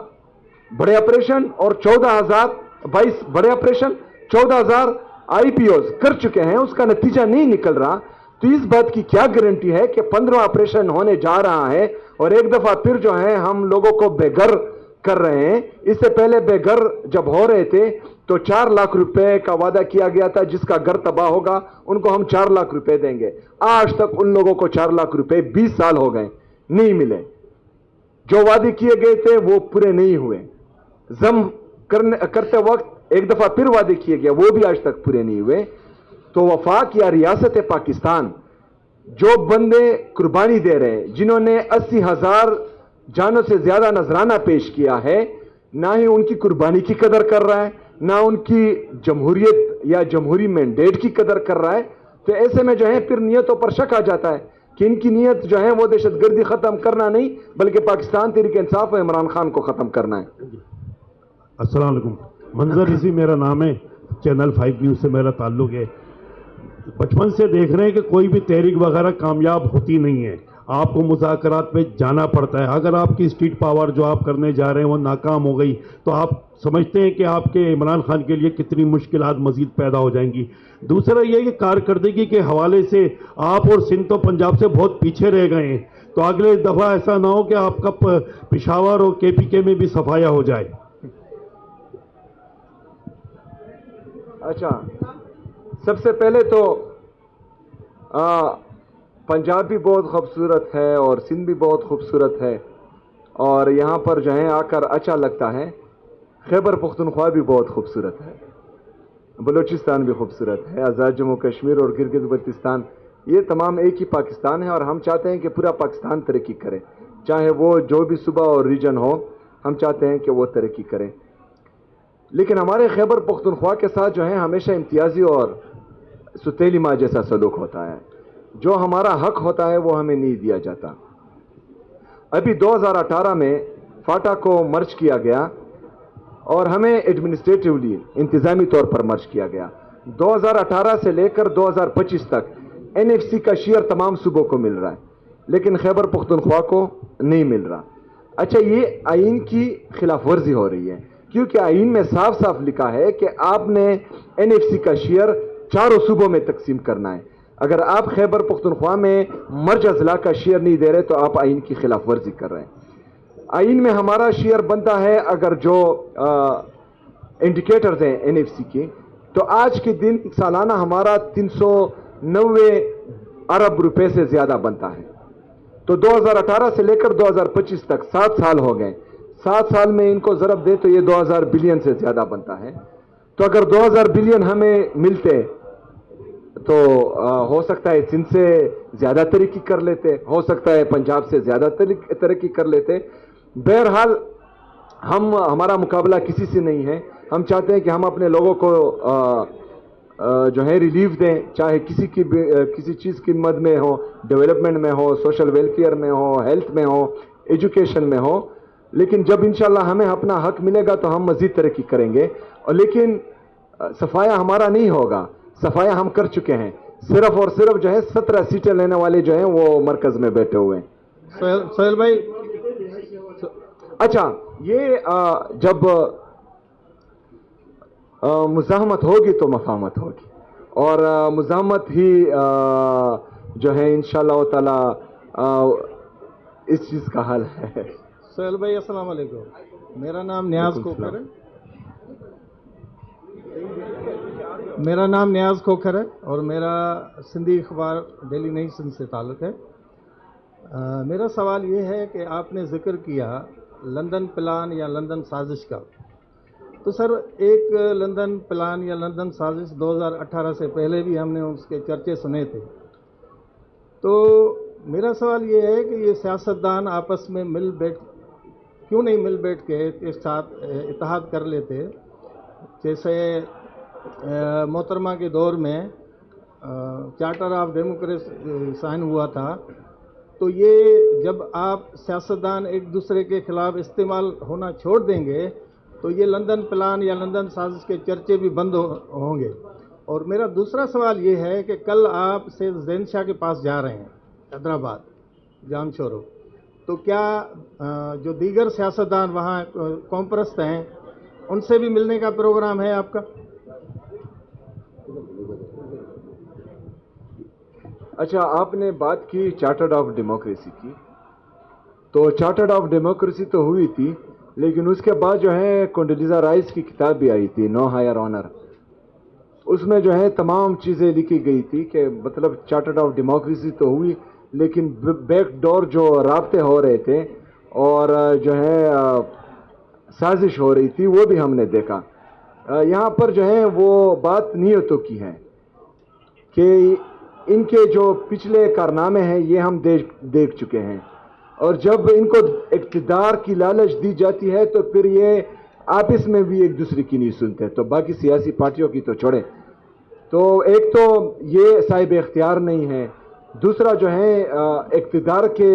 بڑے آپریشن اور 22 بڑے آپریشن, 14,000 IPOs کر چکے ہیں, اس کا نتیجہ نہیں نکل رہا. تو اس بات کی کیا گارنٹی ہے کہ 15 آپریشن ہونے جا رہا ہے اور ایک دفعہ پھر جو ہے ہم لوگوں کو بے گھر کر رہے ہیں. اس سے پہلے بے گھر جب ہو رہے تھے تو 4 لاکھ روپے کا وعدہ کیا گیا تھا, جس کا گھر تباہ ہوگا ان کو ہم 4 لاکھ روپے دیں گے. آج تک ان لوگوں کو 4 لاکھ روپے 20 سال ہو گئے نہیں ملے. جو وعدے کیے گئے تھے وہ پورے نہیں ہوئے. ضم کرتے وقت ایک دفعہ پھر وعدے کیے گئے, وہ بھی آج تک پورے نہیں ہوئے. تو وفاق یا ریاست پاکستان جو بندے قربانی دے رہے ہیں, جنہوں نے 80,000 جانوں سے زیادہ نذرانہ پیش کیا ہے, نہ ہی ان کی قربانی کی قدر کر رہا ہے, نہ ان کی جمہوریت یا جمہوری مینڈیٹ کی قدر کر رہا ہے. تو ایسے میں جو ہے پھر نیتوں پر شک آ جاتا ہے کہ ان کی نیت جو ہے وہ دہشت گردی ختم کرنا نہیں بلکہ پاکستان تحریک انصاف و عمران خان کو ختم کرنا ہے. السلام علیکم. منظر اسی میرا نام ہے, چینل 5 نیوز سے میرا تعلق ہے. بچپن سے دیکھ رہے ہیں کہ کوئی بھی تحریک وغیرہ کامیاب ہوتی نہیں ہے, آپ کو مذاکرات پہ جانا پڑتا ہے. اگر آپ کی اسٹریٹ پاور جو آپ کرنے جا رہے ہیں وہ ناکام ہو گئی تو آپ سمجھتے ہیں کہ آپ کے عمران خان کے لیے کتنی مشکلات مزید پیدا ہو جائیں گی. دوسرا یہ کہ کارکردگی کے حوالے سے آپ اور سندھ تو پنجاب سے بہت پیچھے رہ گئے ہیں, تو اگلے دفعہ ایسا نہ ہو کہ آپ کا پشاور اور KPK میں بھی صفایا ہو جائے. اچھا, سب سے پہلے تو پنجاب بھی بہت خوبصورت ہے اور سندھ بھی بہت خوبصورت ہے اور یہاں پر جو ہے آ کر اچھا لگتا ہے. خیبر پختونخوا بھی بہت خوبصورت ہے, بلوچستان بھی خوبصورت ہے, آزاد جموں کشمیر اور گلگت بلتستان یہ تمام ایک ہی پاکستان ہے اور ہم چاہتے ہیں کہ پورا پاکستان ترقی کرے, چاہے وہ جو بھی صوبہ اور ریجن ہو, ہم چاہتے ہیں کہ وہ ترقی کرے. لیکن ہمارے خیبر پختونخوا کے ساتھ جو ہے ہمیشہ امتیازی اور ستیلی ماں جیسا سلوک ہوتا ہے. جو ہمارا حق ہوتا ہے وہ ہمیں نہیں دیا جاتا. ابھی 2018 میں فاٹا کو مرج کیا گیا اور ہمیں ایڈمنسٹریٹولی انتظامی طور پر مرج کیا گیا. 2018 سے لے کر 2025 تک NFC کا شیئر تمام صوبوں کو مل رہا ہے لیکن خیبر پختونخوا کو نہیں مل رہا. اچھا, یہ آئین کی خلاف ورزی ہو رہی ہے کیونکہ آئین میں صاف صاف لکھا ہے کہ آپ نے NFC کا شیئر 4 صوبوں میں تقسیم کرنا ہے. اگر آپ خیبر پختونخوا میں مرج اضلاع کا شیئر نہیں دے رہے تو آپ آئین کی خلاف ورزی کر رہے ہیں. آئین میں ہمارا شیئر بنتا ہے اگر جو انڈیکیٹرز ہیں NFC کے, تو آج کے دن سالانہ ہمارا 390 ارب روپے سے زیادہ بنتا ہے. تو 2018 سے لے کر 2025 تک 7 سال ہو گئے. 7 سال میں ان کو ضرب دے تو یہ 2000 بلین سے زیادہ بنتا ہے. تو اگر 2000 بلین ہمیں ملتے تو ہو سکتا ہے سندھ سے زیادہ ترقی کر لیتے, ہو سکتا ہے پنجاب سے زیادہ ترقی کر لیتے. بہرحال ہمارا مقابلہ کسی سے نہیں ہے. ہم چاہتے ہیں کہ ہم اپنے لوگوں کو جو ہے ریلیف دیں, چاہے کسی چیز کی مد میں ہو, ڈیولپمنٹ میں ہو, سوشل ویلفیئر میں ہو, ہیلتھ میں ہو, ایجوکیشن میں ہو. لیکن جب انشاءاللہ ہمیں اپنا حق ملے گا تو ہم مزید ترقی کریں گے. لیکن صفایا ہمارا نہیں ہوگا, صفایا ہم کر چکے ہیں. صرف اور صرف جو ہے 17 سیٹیں لینے والے جو ہیں وہ مرکز میں بیٹھے ہوئے ہیں. سہیل بھائی اچھا یہ جب مزاحمت ہوگی تو مفاہمت ہوگی اور مزاحمت ہی جو ہے انشاءاللہ تعالی اس چیز کا حل ہے. سہیل بھائی السلام علیکم. میرا نام نیاز کھوکھر ہے. میرا نام نیاز کھوکھر ہے اور میرا سندھی اخبار ڈیلی نئی سندھ سے تعلق ہے. میرا سوال یہ ہے کہ آپ نے ذکر کیا لندن پلان یا لندن سازش کا. تو سر ایک لندن پلان یا لندن سازش 2018 سے پہلے بھی ہم نے اس کے چرچے سنے تھے. تو میرا سوال یہ ہے کہ یہ سیاستدان آپس میں کیوں نہیں مل بیٹھ کے ایک ساتھ اتحاد کر لیتے. جیسے محترمہ کے دور میں چارٹر آف ڈیموکریسی سائن ہوا تھا. تو یہ جب آپ سیاستدان ایک دوسرے کے خلاف استعمال ہونا چھوڑ دیں گے تو یہ لندن پلان یا لندن سازش کے چرچے بھی بند ہوں گے. اور میرا دوسرا سوال یہ ہے کہ کل آپ سے زین شاہ کے پاس جا رہے ہیں حیدرآباد جام شورو. تو کیا جو دیگر سیاستدان وہاں قوم پرست ہیں ان سے بھی ملنے کا پروگرام ہے آپ کا؟ اچھا آپ نے بات کی چارٹرڈ آف ڈیموکریسی کی. تو چارٹرڈ آف ڈیموکریسی تو ہوئی تھی لیکن اس کے بعد جو ہے کنڈولیزا رائس کی کتاب بھی آئی تھی نو ہائر آنر. اس میں جو ہے تمام چیزیں لکھی گئی تھی کہ مطلب چارٹرڈ آف ڈیموکریسی تو ہوئی لیکن بیک ڈور جو رابطے ہو رہے تھے اور جو ہے سازش ہو رہی تھی وہ بھی ہم نے دیکھا. یہاں پر جو ہے وہ بات نیتوں کی ہے کہ ان کے جو پچھلے کارنامے ہیں یہ ہم دیکھ چکے ہیں اور جب ان کو اقتدار کی لالچ دی جاتی ہے تو پھر یہ آپس میں بھی ایک دوسرے کی نہیں سنتے. تو باقی سیاسی پارٹیوں کی تو چھوڑے. تو ایک تو یہ صاحب اختیار نہیں ہے. دوسرا جو ہے اقتدار کے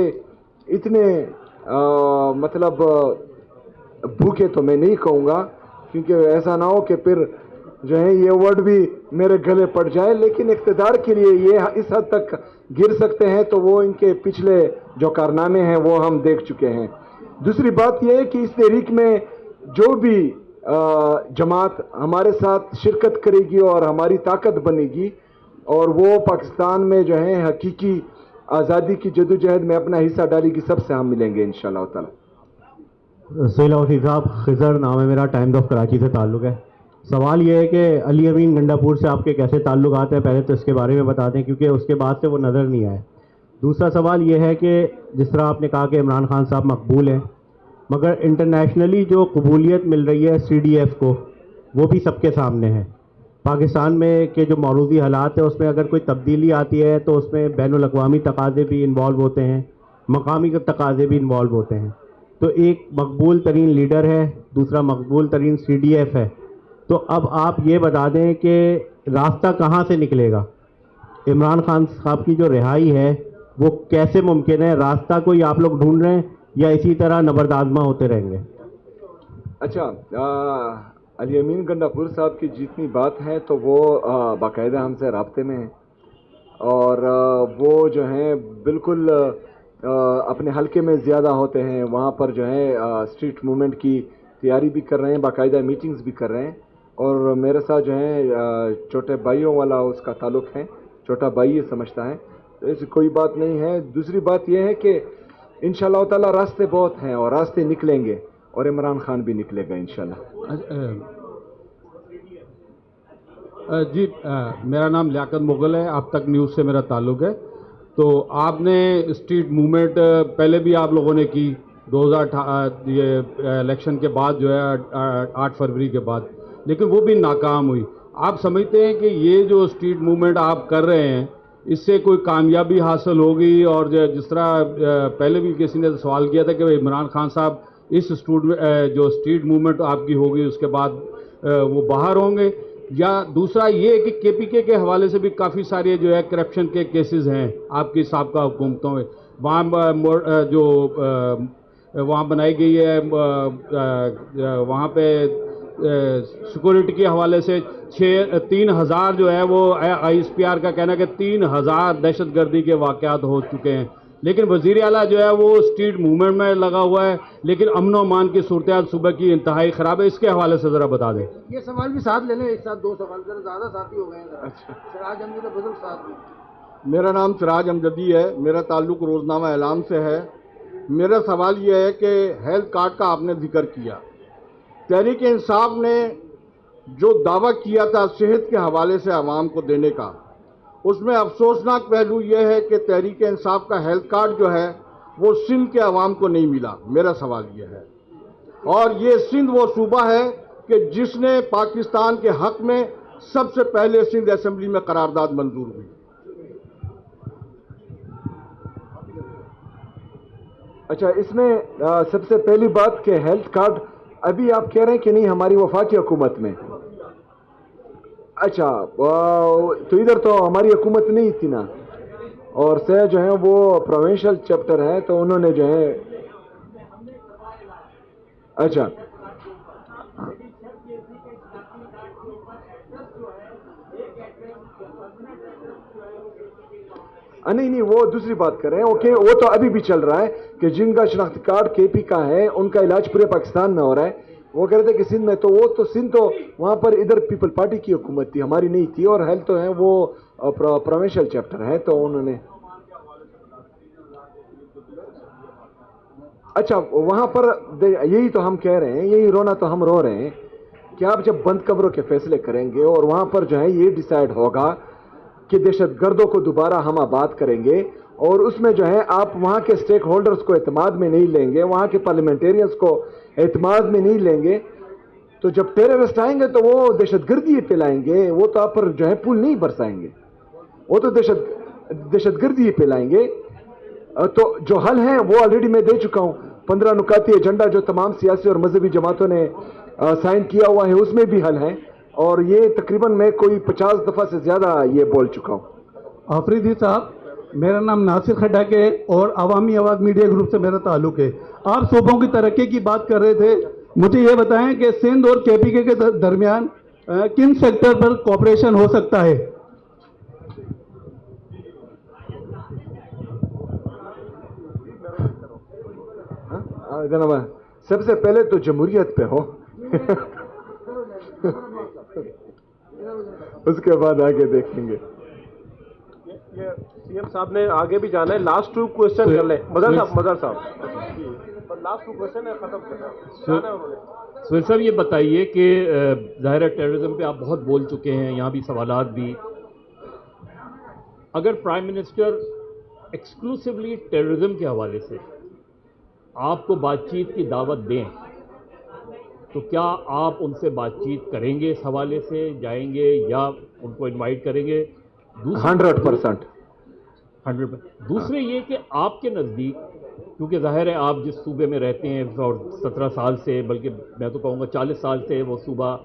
اتنے مطلب بھوکے تو میں نہیں کہوں گا کیونکہ ایسا نہ ہو کہ پھر جو ہے یہ ورڈ بھی میرے گلے پڑ جائے لیکن اقتدار کے لیے یہ اس حد تک گر سکتے ہیں تو وہ ان کے پچھلے جو کارنامے ہیں وہ ہم دیکھ چکے ہیں. دوسری بات یہ ہے کہ اس تحریک میں جو بھی جماعت ہمارے ساتھ شرکت کرے گی اور ہماری طاقت بنے گی اور وہ پاکستان میں جو ہے حقیقی آزادی کی جدوجہد میں اپنا حصہ ڈالے گی سب سے ہم ملیں گے انشاءاللہ تعالی. سہیل وفیق صاحب خضر نام ہے میرا, ٹائمز آف کراچی سے تعلق ہے. سوال یہ ہے کہ علی امین گنڈا پور سے آپ کے کیسے تعلقات ہیں, پہلے تو اس کے بارے میں بتا دیں کیونکہ اس کے بعد سے وہ نظر نہیں آئے. دوسرا سوال یہ ہے کہ جس طرح آپ نے کہا کہ عمران خان صاحب مقبول ہیں مگر انٹرنیشنلی جو قبولیت مل رہی ہے CDF کو وہ بھی سب کے سامنے ہے. پاکستان میں کے جو موروثی حالات ہیں اس میں اگر کوئی تبدیلی آتی ہے تو اس میں بین الاقوامی تقاضے بھی انوالو ہوتے ہیں, مقامی تقاضے بھی انوالو ہوتے ہیں. تو ایک مقبول ترین لیڈر ہے, دوسرا مقبول ترین CDF ہے. تو اب آپ یہ بتا دیں کہ راستہ کہاں سے نکلے گا؟ عمران خان صاحب کی جو رہائی ہے وہ کیسے ممکن ہے؟ راستہ کوئی آپ لوگ ڈھونڈ رہے ہیں یا اسی طرح نبردآزما ہوتے رہیں گے؟ اچھا علی امین گنڈا پور صاحب کی جتنی بات ہے تو وہ باقاعدہ ہم سے رابطے میں ہیں اور وہ جو ہیں بالکل اپنے حلقے میں زیادہ ہوتے ہیں. وہاں پر جو ہے اسٹریٹ موومنٹ کی تیاری بھی کر رہے ہیں, باقاعدہ میٹنگز بھی کر رہے ہیں اور میرے ساتھ جو ہے چھوٹے بھائیوں والا اس کا تعلق ہے, چھوٹا بھائی یہ سمجھتا ہے. ایسی کوئی بات نہیں ہے. دوسری بات یہ ہے کہ انشاءاللہ تعالی راستے بہت ہیں اور راستے نکلیں گے اور عمران خان بھی نکلے گا انشاءاللہ. جی میرا نام لیاقت مغل ہے, اب تک نیوز سے میرا تعلق ہے. تو آپ نے اسٹریٹ موومنٹ پہلے بھی آپ لوگوں نے کی 2018 یہ الیکشن کے بعد جو ہے 8 فروری کے بعد, لیکن وہ بھی ناکام ہوئی. آپ سمجھتے ہیں کہ یہ جو اسٹریٹ موومنٹ آپ کر رہے ہیں اس سے کوئی کامیابی حاصل ہوگی؟ اور جس طرح پہلے بھی کسی نے سوال کیا تھا کہ عمران خان صاحب اس جو اسٹریٹ موومنٹ آپ کی ہوگی اس کے بعد وہ باہر ہوں گے, یا دوسرا یہ کہ KPK کے حوالے سے بھی کافی سارے جو ہے کرپشن کے کیسز ہیں آپ کی سابقہ حکومتوں میں, وہاں جو وہاں بنائی گئی ہے وہاں پہ سیکورٹی کے حوالے سے 3,000 جو ہے وہ ISPR کا کہنا ہے کہ 3,000 دہشت گردی کے واقعات ہو چکے ہیں. لیکن وزیر اعلیٰ جو ہے وہ اسٹریٹ موومنٹ میں لگا ہوا ہے، لیکن امن و امان کی صورتحال صوبہ کی انتہائی خراب ہے. اس کے حوالے سے ذرا بتا دیں. یہ سوال بھی ساتھ لے لیں، ایک ساتھ دو سوال ذرا زیادہ ساتھی ہو گئے ہیں. سراج احمد بزرگ ساتھ میں. میرا نام سراج امجدی ہے، میرا تعلق روزنامہ اعلام سے ہے. میرا سوال یہ ہے کہ ہیلتھ کارڈ کا آپ نے ذکر کیا، تحریک انصاف نے جو دعویٰ کیا تھا صحت کے حوالے سے عوام کو دینے کا، اس میں افسوسناک پہلو یہ ہے کہ تحریک انصاف کا ہیلتھ کارڈ جو ہے وہ سندھ کے عوام کو نہیں ملا. میرا سوال یہ ہے، اور یہ سندھ وہ صوبہ ہے کہ جس نے پاکستان کے حق میں سب سے پہلے سندھ اسمبلی میں قرارداد منظور ہوئی. اچھا، اس میں سب سے پہلی بات کہ ہیلتھ کارڈ ابھی آپ کہہ رہے ہیں کہ نہیں ہماری وفاقی حکومت میں. اچھا، تو ادھر تو ہماری حکومت نہیں تھی نا، اور سے جو ہے وہ پروونشل چیپٹر ہے تو انہوں نے جو ہے اچھا نہیں وہ دوسری بات کر رہے ہیں. اوکے، وہ تو ابھی بھی چل رہا ہے کہ جن کا شناختی کارڈ کے پی کا ہے ان کا علاج پورے پاکستان میں ہو رہا ہے. وہ کہہ رہے تھے کہ سندھ میں، تو وہ تو سندھ تو وہاں پر ادھر پیپل پارٹی کی حکومت تھی، ہماری نہیں تھی، اور ہیلتھ تو ہے وہ پروونشل چیپٹر ہے تو انہوں نے اچھا وہاں پر یہی تو ہم کہہ رہے ہیں، یہی رونا تو ہم رو رہے ہیں کہ آپ جب بند قبروں کے فیصلے کریں گے اور وہاں پر جو ہے یہ ڈیسائیڈ ہوگا کہ دہشت گردوں کو دوبارہ ہم آباد کریں گے، اور اس میں جو ہے آپ وہاں کے سٹیک ہولڈرز کو اعتماد میں نہیں لیں گے، وہاں کے پارلیمنٹیرینز کو اعتماد میں نہیں لیں گے، تو جب ٹیررسٹ آئیں گے تو وہ دہشت گردی پھیلائیں گے. وہ تو آپ پر جو ہے پھول نہیں برسائیں گے، وہ تو دہشت گردی پھیلائیں گے. تو جو حل ہیں وہ آلریڈی میں دے چکا ہوں. 15 نکاتی ایجنڈا جو تمام سیاسی اور مذہبی جماعتوں نے سائن کیا ہوا ہے اس میں بھی حل ہیں، اور یہ تقریباً میں کوئی 50 دفعہ سے زیادہ یہ بول چکا ہوں. آفریدی صاحب، میرا نام ناصر کھڈا کے اور عوامی آواز میڈیا گروپ سے میرا تعلق ہے. آپ صوبوں کی ترقی کی بات کر رہے تھے، مجھے یہ بتائیں کہ سندھ اور کے پی کے درمیان کن سیکٹر پر کوآپریشن ہو سکتا ہے؟ جناب، سب سے پہلے تو جمہوریت پہ ہو اس کے بعد آگے دیکھیں گے. سی ایم صاحب نے آگے بھی جانا ہے. لاسٹ 2 کوشچن کر لیں. مظہر صاحب لاسٹ 2 کوشچن ہے، ختم کرنا ہے. سہیل صاحب یہ بتائیے کہ ظاہر ہے ٹیررزم پہ آپ بہت بول چکے ہیں، یہاں بھی سوالات بھی. اگر پرائم منسٹر ایکسکلوسیولی ٹیررزم کے حوالے سے آپ کو بات چیت کی دعوت دیں تو کیا آپ ان سے بات چیت کریں گے؟ اس حوالے سے جائیں گے یا ان کو انوائٹ کریں گے؟ 100%. دوسرے یہ کہ آپ کے نزدیک، کیونکہ ظاہر ہے آپ جس صوبے میں رہتے ہیں اور 17 سال سے، بلکہ میں تو کہوں گا 40 سال سے وہ صوبہ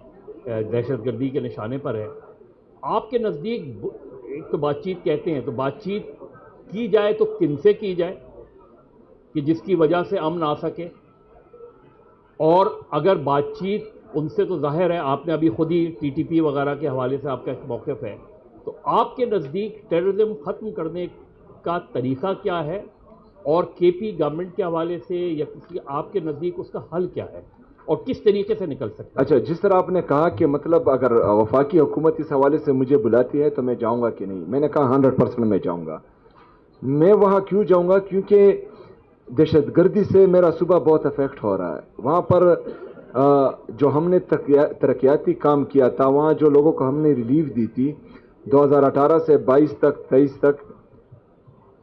دہشت گردی کے نشانے پر ہے، آپ کے نزدیک ایک تو بات چیت کہتے ہیں، تو بات چیت کی جائے تو کن سے کی جائے کہ جس کی وجہ سے امن آ سکے؟ اور اگر بات چیت ان سے، تو ظاہر ہے آپ نے ابھی خود ہی ٹی ٹی پی وغیرہ کے حوالے سے آپ کا ایک موقف ہے، تو آپ کے نزدیک ٹیررزم ختم کرنے کا طریقہ کیا ہے، اور کے پی گورنمنٹ کے حوالے سے یا کسی آپ کے نزدیک اس کا حل کیا ہے اور کس طریقے سے نکل سکتا ہے؟ اچھا، جس طرح آپ نے کہا کہ مطلب اگر وفاقی حکومت اس حوالے سے مجھے بلاتی ہے تو میں جاؤں گا کہ نہیں، میں نے کہا 100% میں جاؤں گا. میں وہاں کیوں جاؤں گا؟ کیونکہ دہشت گردی سے میرا صوبہ بہت افیکٹ ہو رہا ہے. وہاں پر جو ہم نے ترقیاتی کام کیا تھا، وہاں جو لوگوں کو ہم نے ریلیف دی تھی 2018 سے 22 تک 23 تک،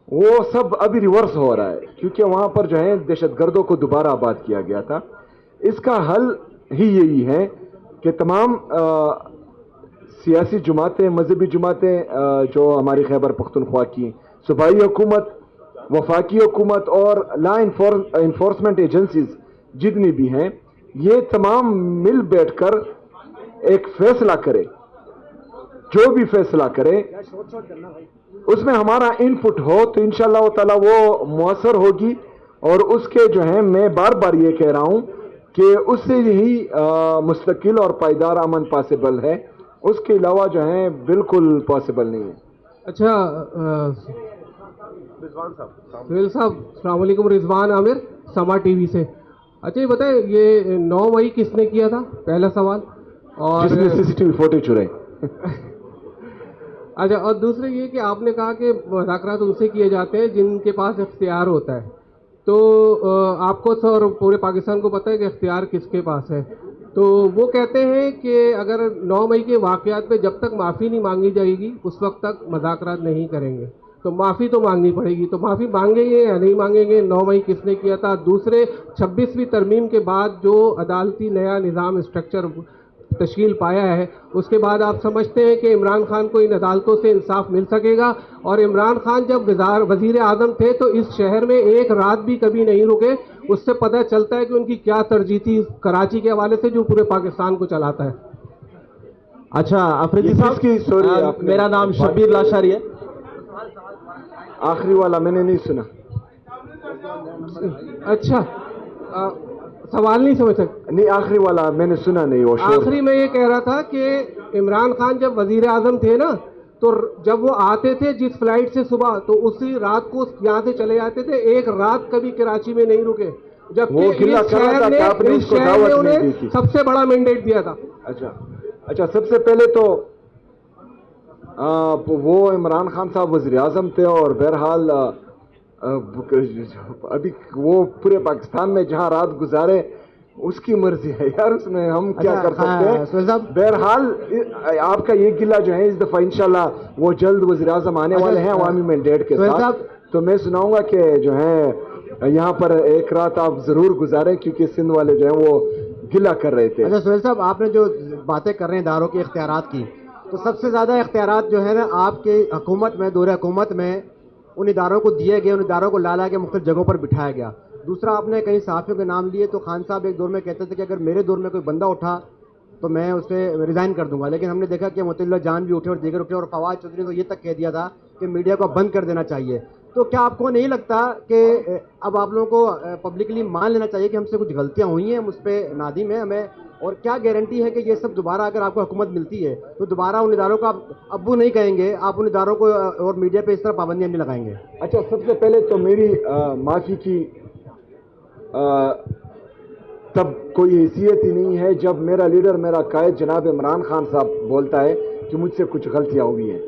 وہ سب ابھی ریورس ہو رہا ہے، کیونکہ وہاں پر جو ہے دہشت گردوں کو دوبارہ آباد کیا گیا تھا. اس کا حل ہی یہی ہے کہ تمام سیاسی جماعتیں، مذہبی جماعتیں جو ہماری خیبر پختونخوا کی صوبائی حکومت، وفاقی حکومت اور لا انفورسمنٹ ایجنسیز جتنی بھی ہیں، یہ تمام مل بیٹھ کر ایک فیصلہ کرے. جو بھی فیصلہ کرے اس میں ہمارا ان پٹ ہو تو انشاءاللہ تعالی وہ مؤثر ہوگی. اور اس کے جو ہے میں بار بار یہ کہہ رہا ہوں کہ اس سے یہی مستقل اور پائیدار امن پاسبل ہے، اس کے علاوہ جو ہے بالکل پاسبل نہیں ہے. اچھا رضوان صاحب سہیل صاحب السلام علیکم. رضوان عامر سما ٹی وی سے. اچھا یہ بتائیں یہ 9 مئی کس نے کیا تھا؟ پہلا سوال. اور جس نے CCTV فوٹو چرائے. اچھا اور دوسرے یہ کہ آپ نے کہا کہ مذاکرات ان سے کیے جاتے ہیں جن کے پاس اختیار ہوتا ہے. تو آپ کو اور پورے پاکستان کو پتہ ہے کہ اختیار کس کے پاس ہے. تو وہ کہتے ہیں کہ اگر 9 مئی کے واقعات پہ جب تک معافی نہیں مانگی جائے گی اس وقت تک مذاکرات نہیں کریں گے. تو معافی تو مانگنی پڑے گی. تو معافی مانگیں گے یا نہیں مانگیں گے؟ 9 مئی کس نے کیا تھا؟ دوسرے 26ویں ترمیم کے بعد جو عدالتی نیا نظام اسٹرکچر تشکیل پایا ہے اس کے بعد آپ سمجھتے ہیں کہ عمران خان کو ان عدالتوں سے انصاف مل سکے گا؟ اور عمران خان جب وزیر اعظم تھے تو اس شہر میں ایک رات بھی کبھی نہیں رکے. اس سے پتہ چلتا ہے کہ ان کی کیا ترجیح تھی کراچی کے حوالے سے جو پورے پاکستان کو چلاتا ہے. اچھا افریدی صاحب میرا نام شبیر لاشاری ہے. آخری والا میں نے نہیں سنا. اچھا سوال نہیں سمجھ سکتے؟ نہیں آخری والا میں نے سنا نہیں. وہ آخری میں یہ کہہ رہا تھا کہ عمران خان جب وزیر اعظم تھے نا تو جب وہ آتے تھے جس فلائٹ سے صبح تو اسی رات کو یہاں سے چلے جاتے تھے. ایک رات کبھی کراچی میں نہیں رکے جبکہ اس شہر نے انہیں سب سے بڑا مینڈیٹ دیا تھا. اچھا سب سے پہلے تو وہ عمران خان صاحب وزیر اعظم تھے اور بہرحال ابھی وہ پورے پاکستان میں جہاں رات گزارے اس کی مرضی ہے یار. اس میں ہم کیا کر سکتے ہیں؟ بہرحال آپ کا یہ گلہ جو ہے اس دفعہ انشاءاللہ وہ جلد وزیر اعظم آنے والے ہیں عوامی مینڈیٹ کے ساتھ. تو میں سناؤں گا کہ جو ہے یہاں پر ایک رات آپ ضرور گزاریں کیونکہ سندھ والے جو ہیں وہ گلہ کر رہے تھے. اچھا سہیل صاحب آپ نے جو باتیں کر رہے ہیں اداروں کے اختیارات کی تو سب سے زیادہ اختیارات جو ہے نا آپ کی حکومت میں دور حکومت میں ان اداروں کو دیے گئے. ان اداروں کو لا کے مختلف جگہوں پر بٹھایا گیا. دوسرا آپ نے کئی صحافیوں کے نام لیے تو خان صاحب ایک دور میں کہتے تھے کہ اگر میرے دور میں کوئی بندہ اٹھا تو میں اسے ریزائن کر دوں گا. لیکن ہم نے دیکھا کہ مطیع اللہ جان بھی اٹھے اور دیگر اٹھے اور فواد چودھری نے تو یہ تک کہہ دیا تھا کہ میڈیا کو بند کر دینا چاہیے. تو کیا آپ کو نہیں لگتا کہ اب آپ لوگوں کو پبلکلی مان لینا چاہیے کہ ہم سے کچھ غلطیاں ہوئی ہیں, ہم اس پہ نادم ہیں ہمیں, اور کیا گارنٹی ہے کہ یہ سب دوبارہ اگر آپ کو حکومت ملتی ہے تو دوبارہ ان اداروں کو آپ ابو نہیں کہیں گے, آپ ان اداروں کو اور میڈیا پہ اس طرح پابندیاں نہیں لگائیں گے؟ اچھا سب سے پہلے تو میری معافی کی تب کوئی حیثیت ہی نہیں ہے جب میرا لیڈر میرا قائد جناب عمران خان صاحب بولتا ہے کہ مجھ سے کچھ غلطیاں ہوئی ہیں.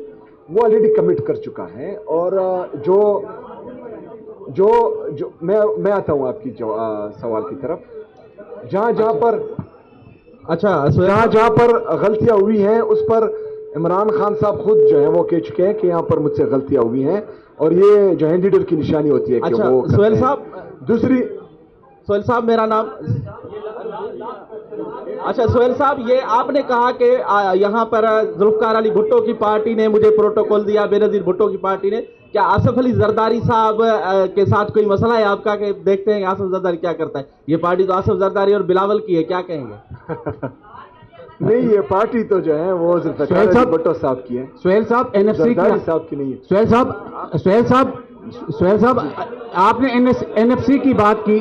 وہ آلریڈی کمٹ کر چکا ہے اور جو میں آتا ہوں آپ کی سوال کی طرف. جہاں پر غلطیاں ہوئی ہیں اس پر عمران خان صاحب خود جو ہیں وہ کہہ چکے ہیں کہ یہاں پر مجھ سے غلطیاں ہوئی ہیں اور یہ جو ہے لیڈر کی نشانی ہوتی ہے کہ وہ سہیل صاحب دوسری سہیل صاحب میرا نام اچھا سہیل صاحب یہ آپ نے کہا کہ یہاں پر ذوالفقار علی بھٹو کی پارٹی نے مجھے پروٹوکول دیا, بے نظیر بھٹو کی پارٹی نے. کیا آصف علی زرداری صاحب کے ساتھ کوئی مسئلہ ہے آپ کا کہ دیکھتے ہیں کہ آصف زرداری کیا کرتا ہے؟ یہ پارٹی تو آصف زرداری اور بلاول کی ہے, کیا کہیں گے؟ نہیں یہ پارٹی تو جو ہے وہ ذوالفقار علی بھٹو صاحب کی ہے. سہیل صاحب زرداری صاحب کی نہیں ہے. سہیل صاحب آپ نے NFC کی بات کی.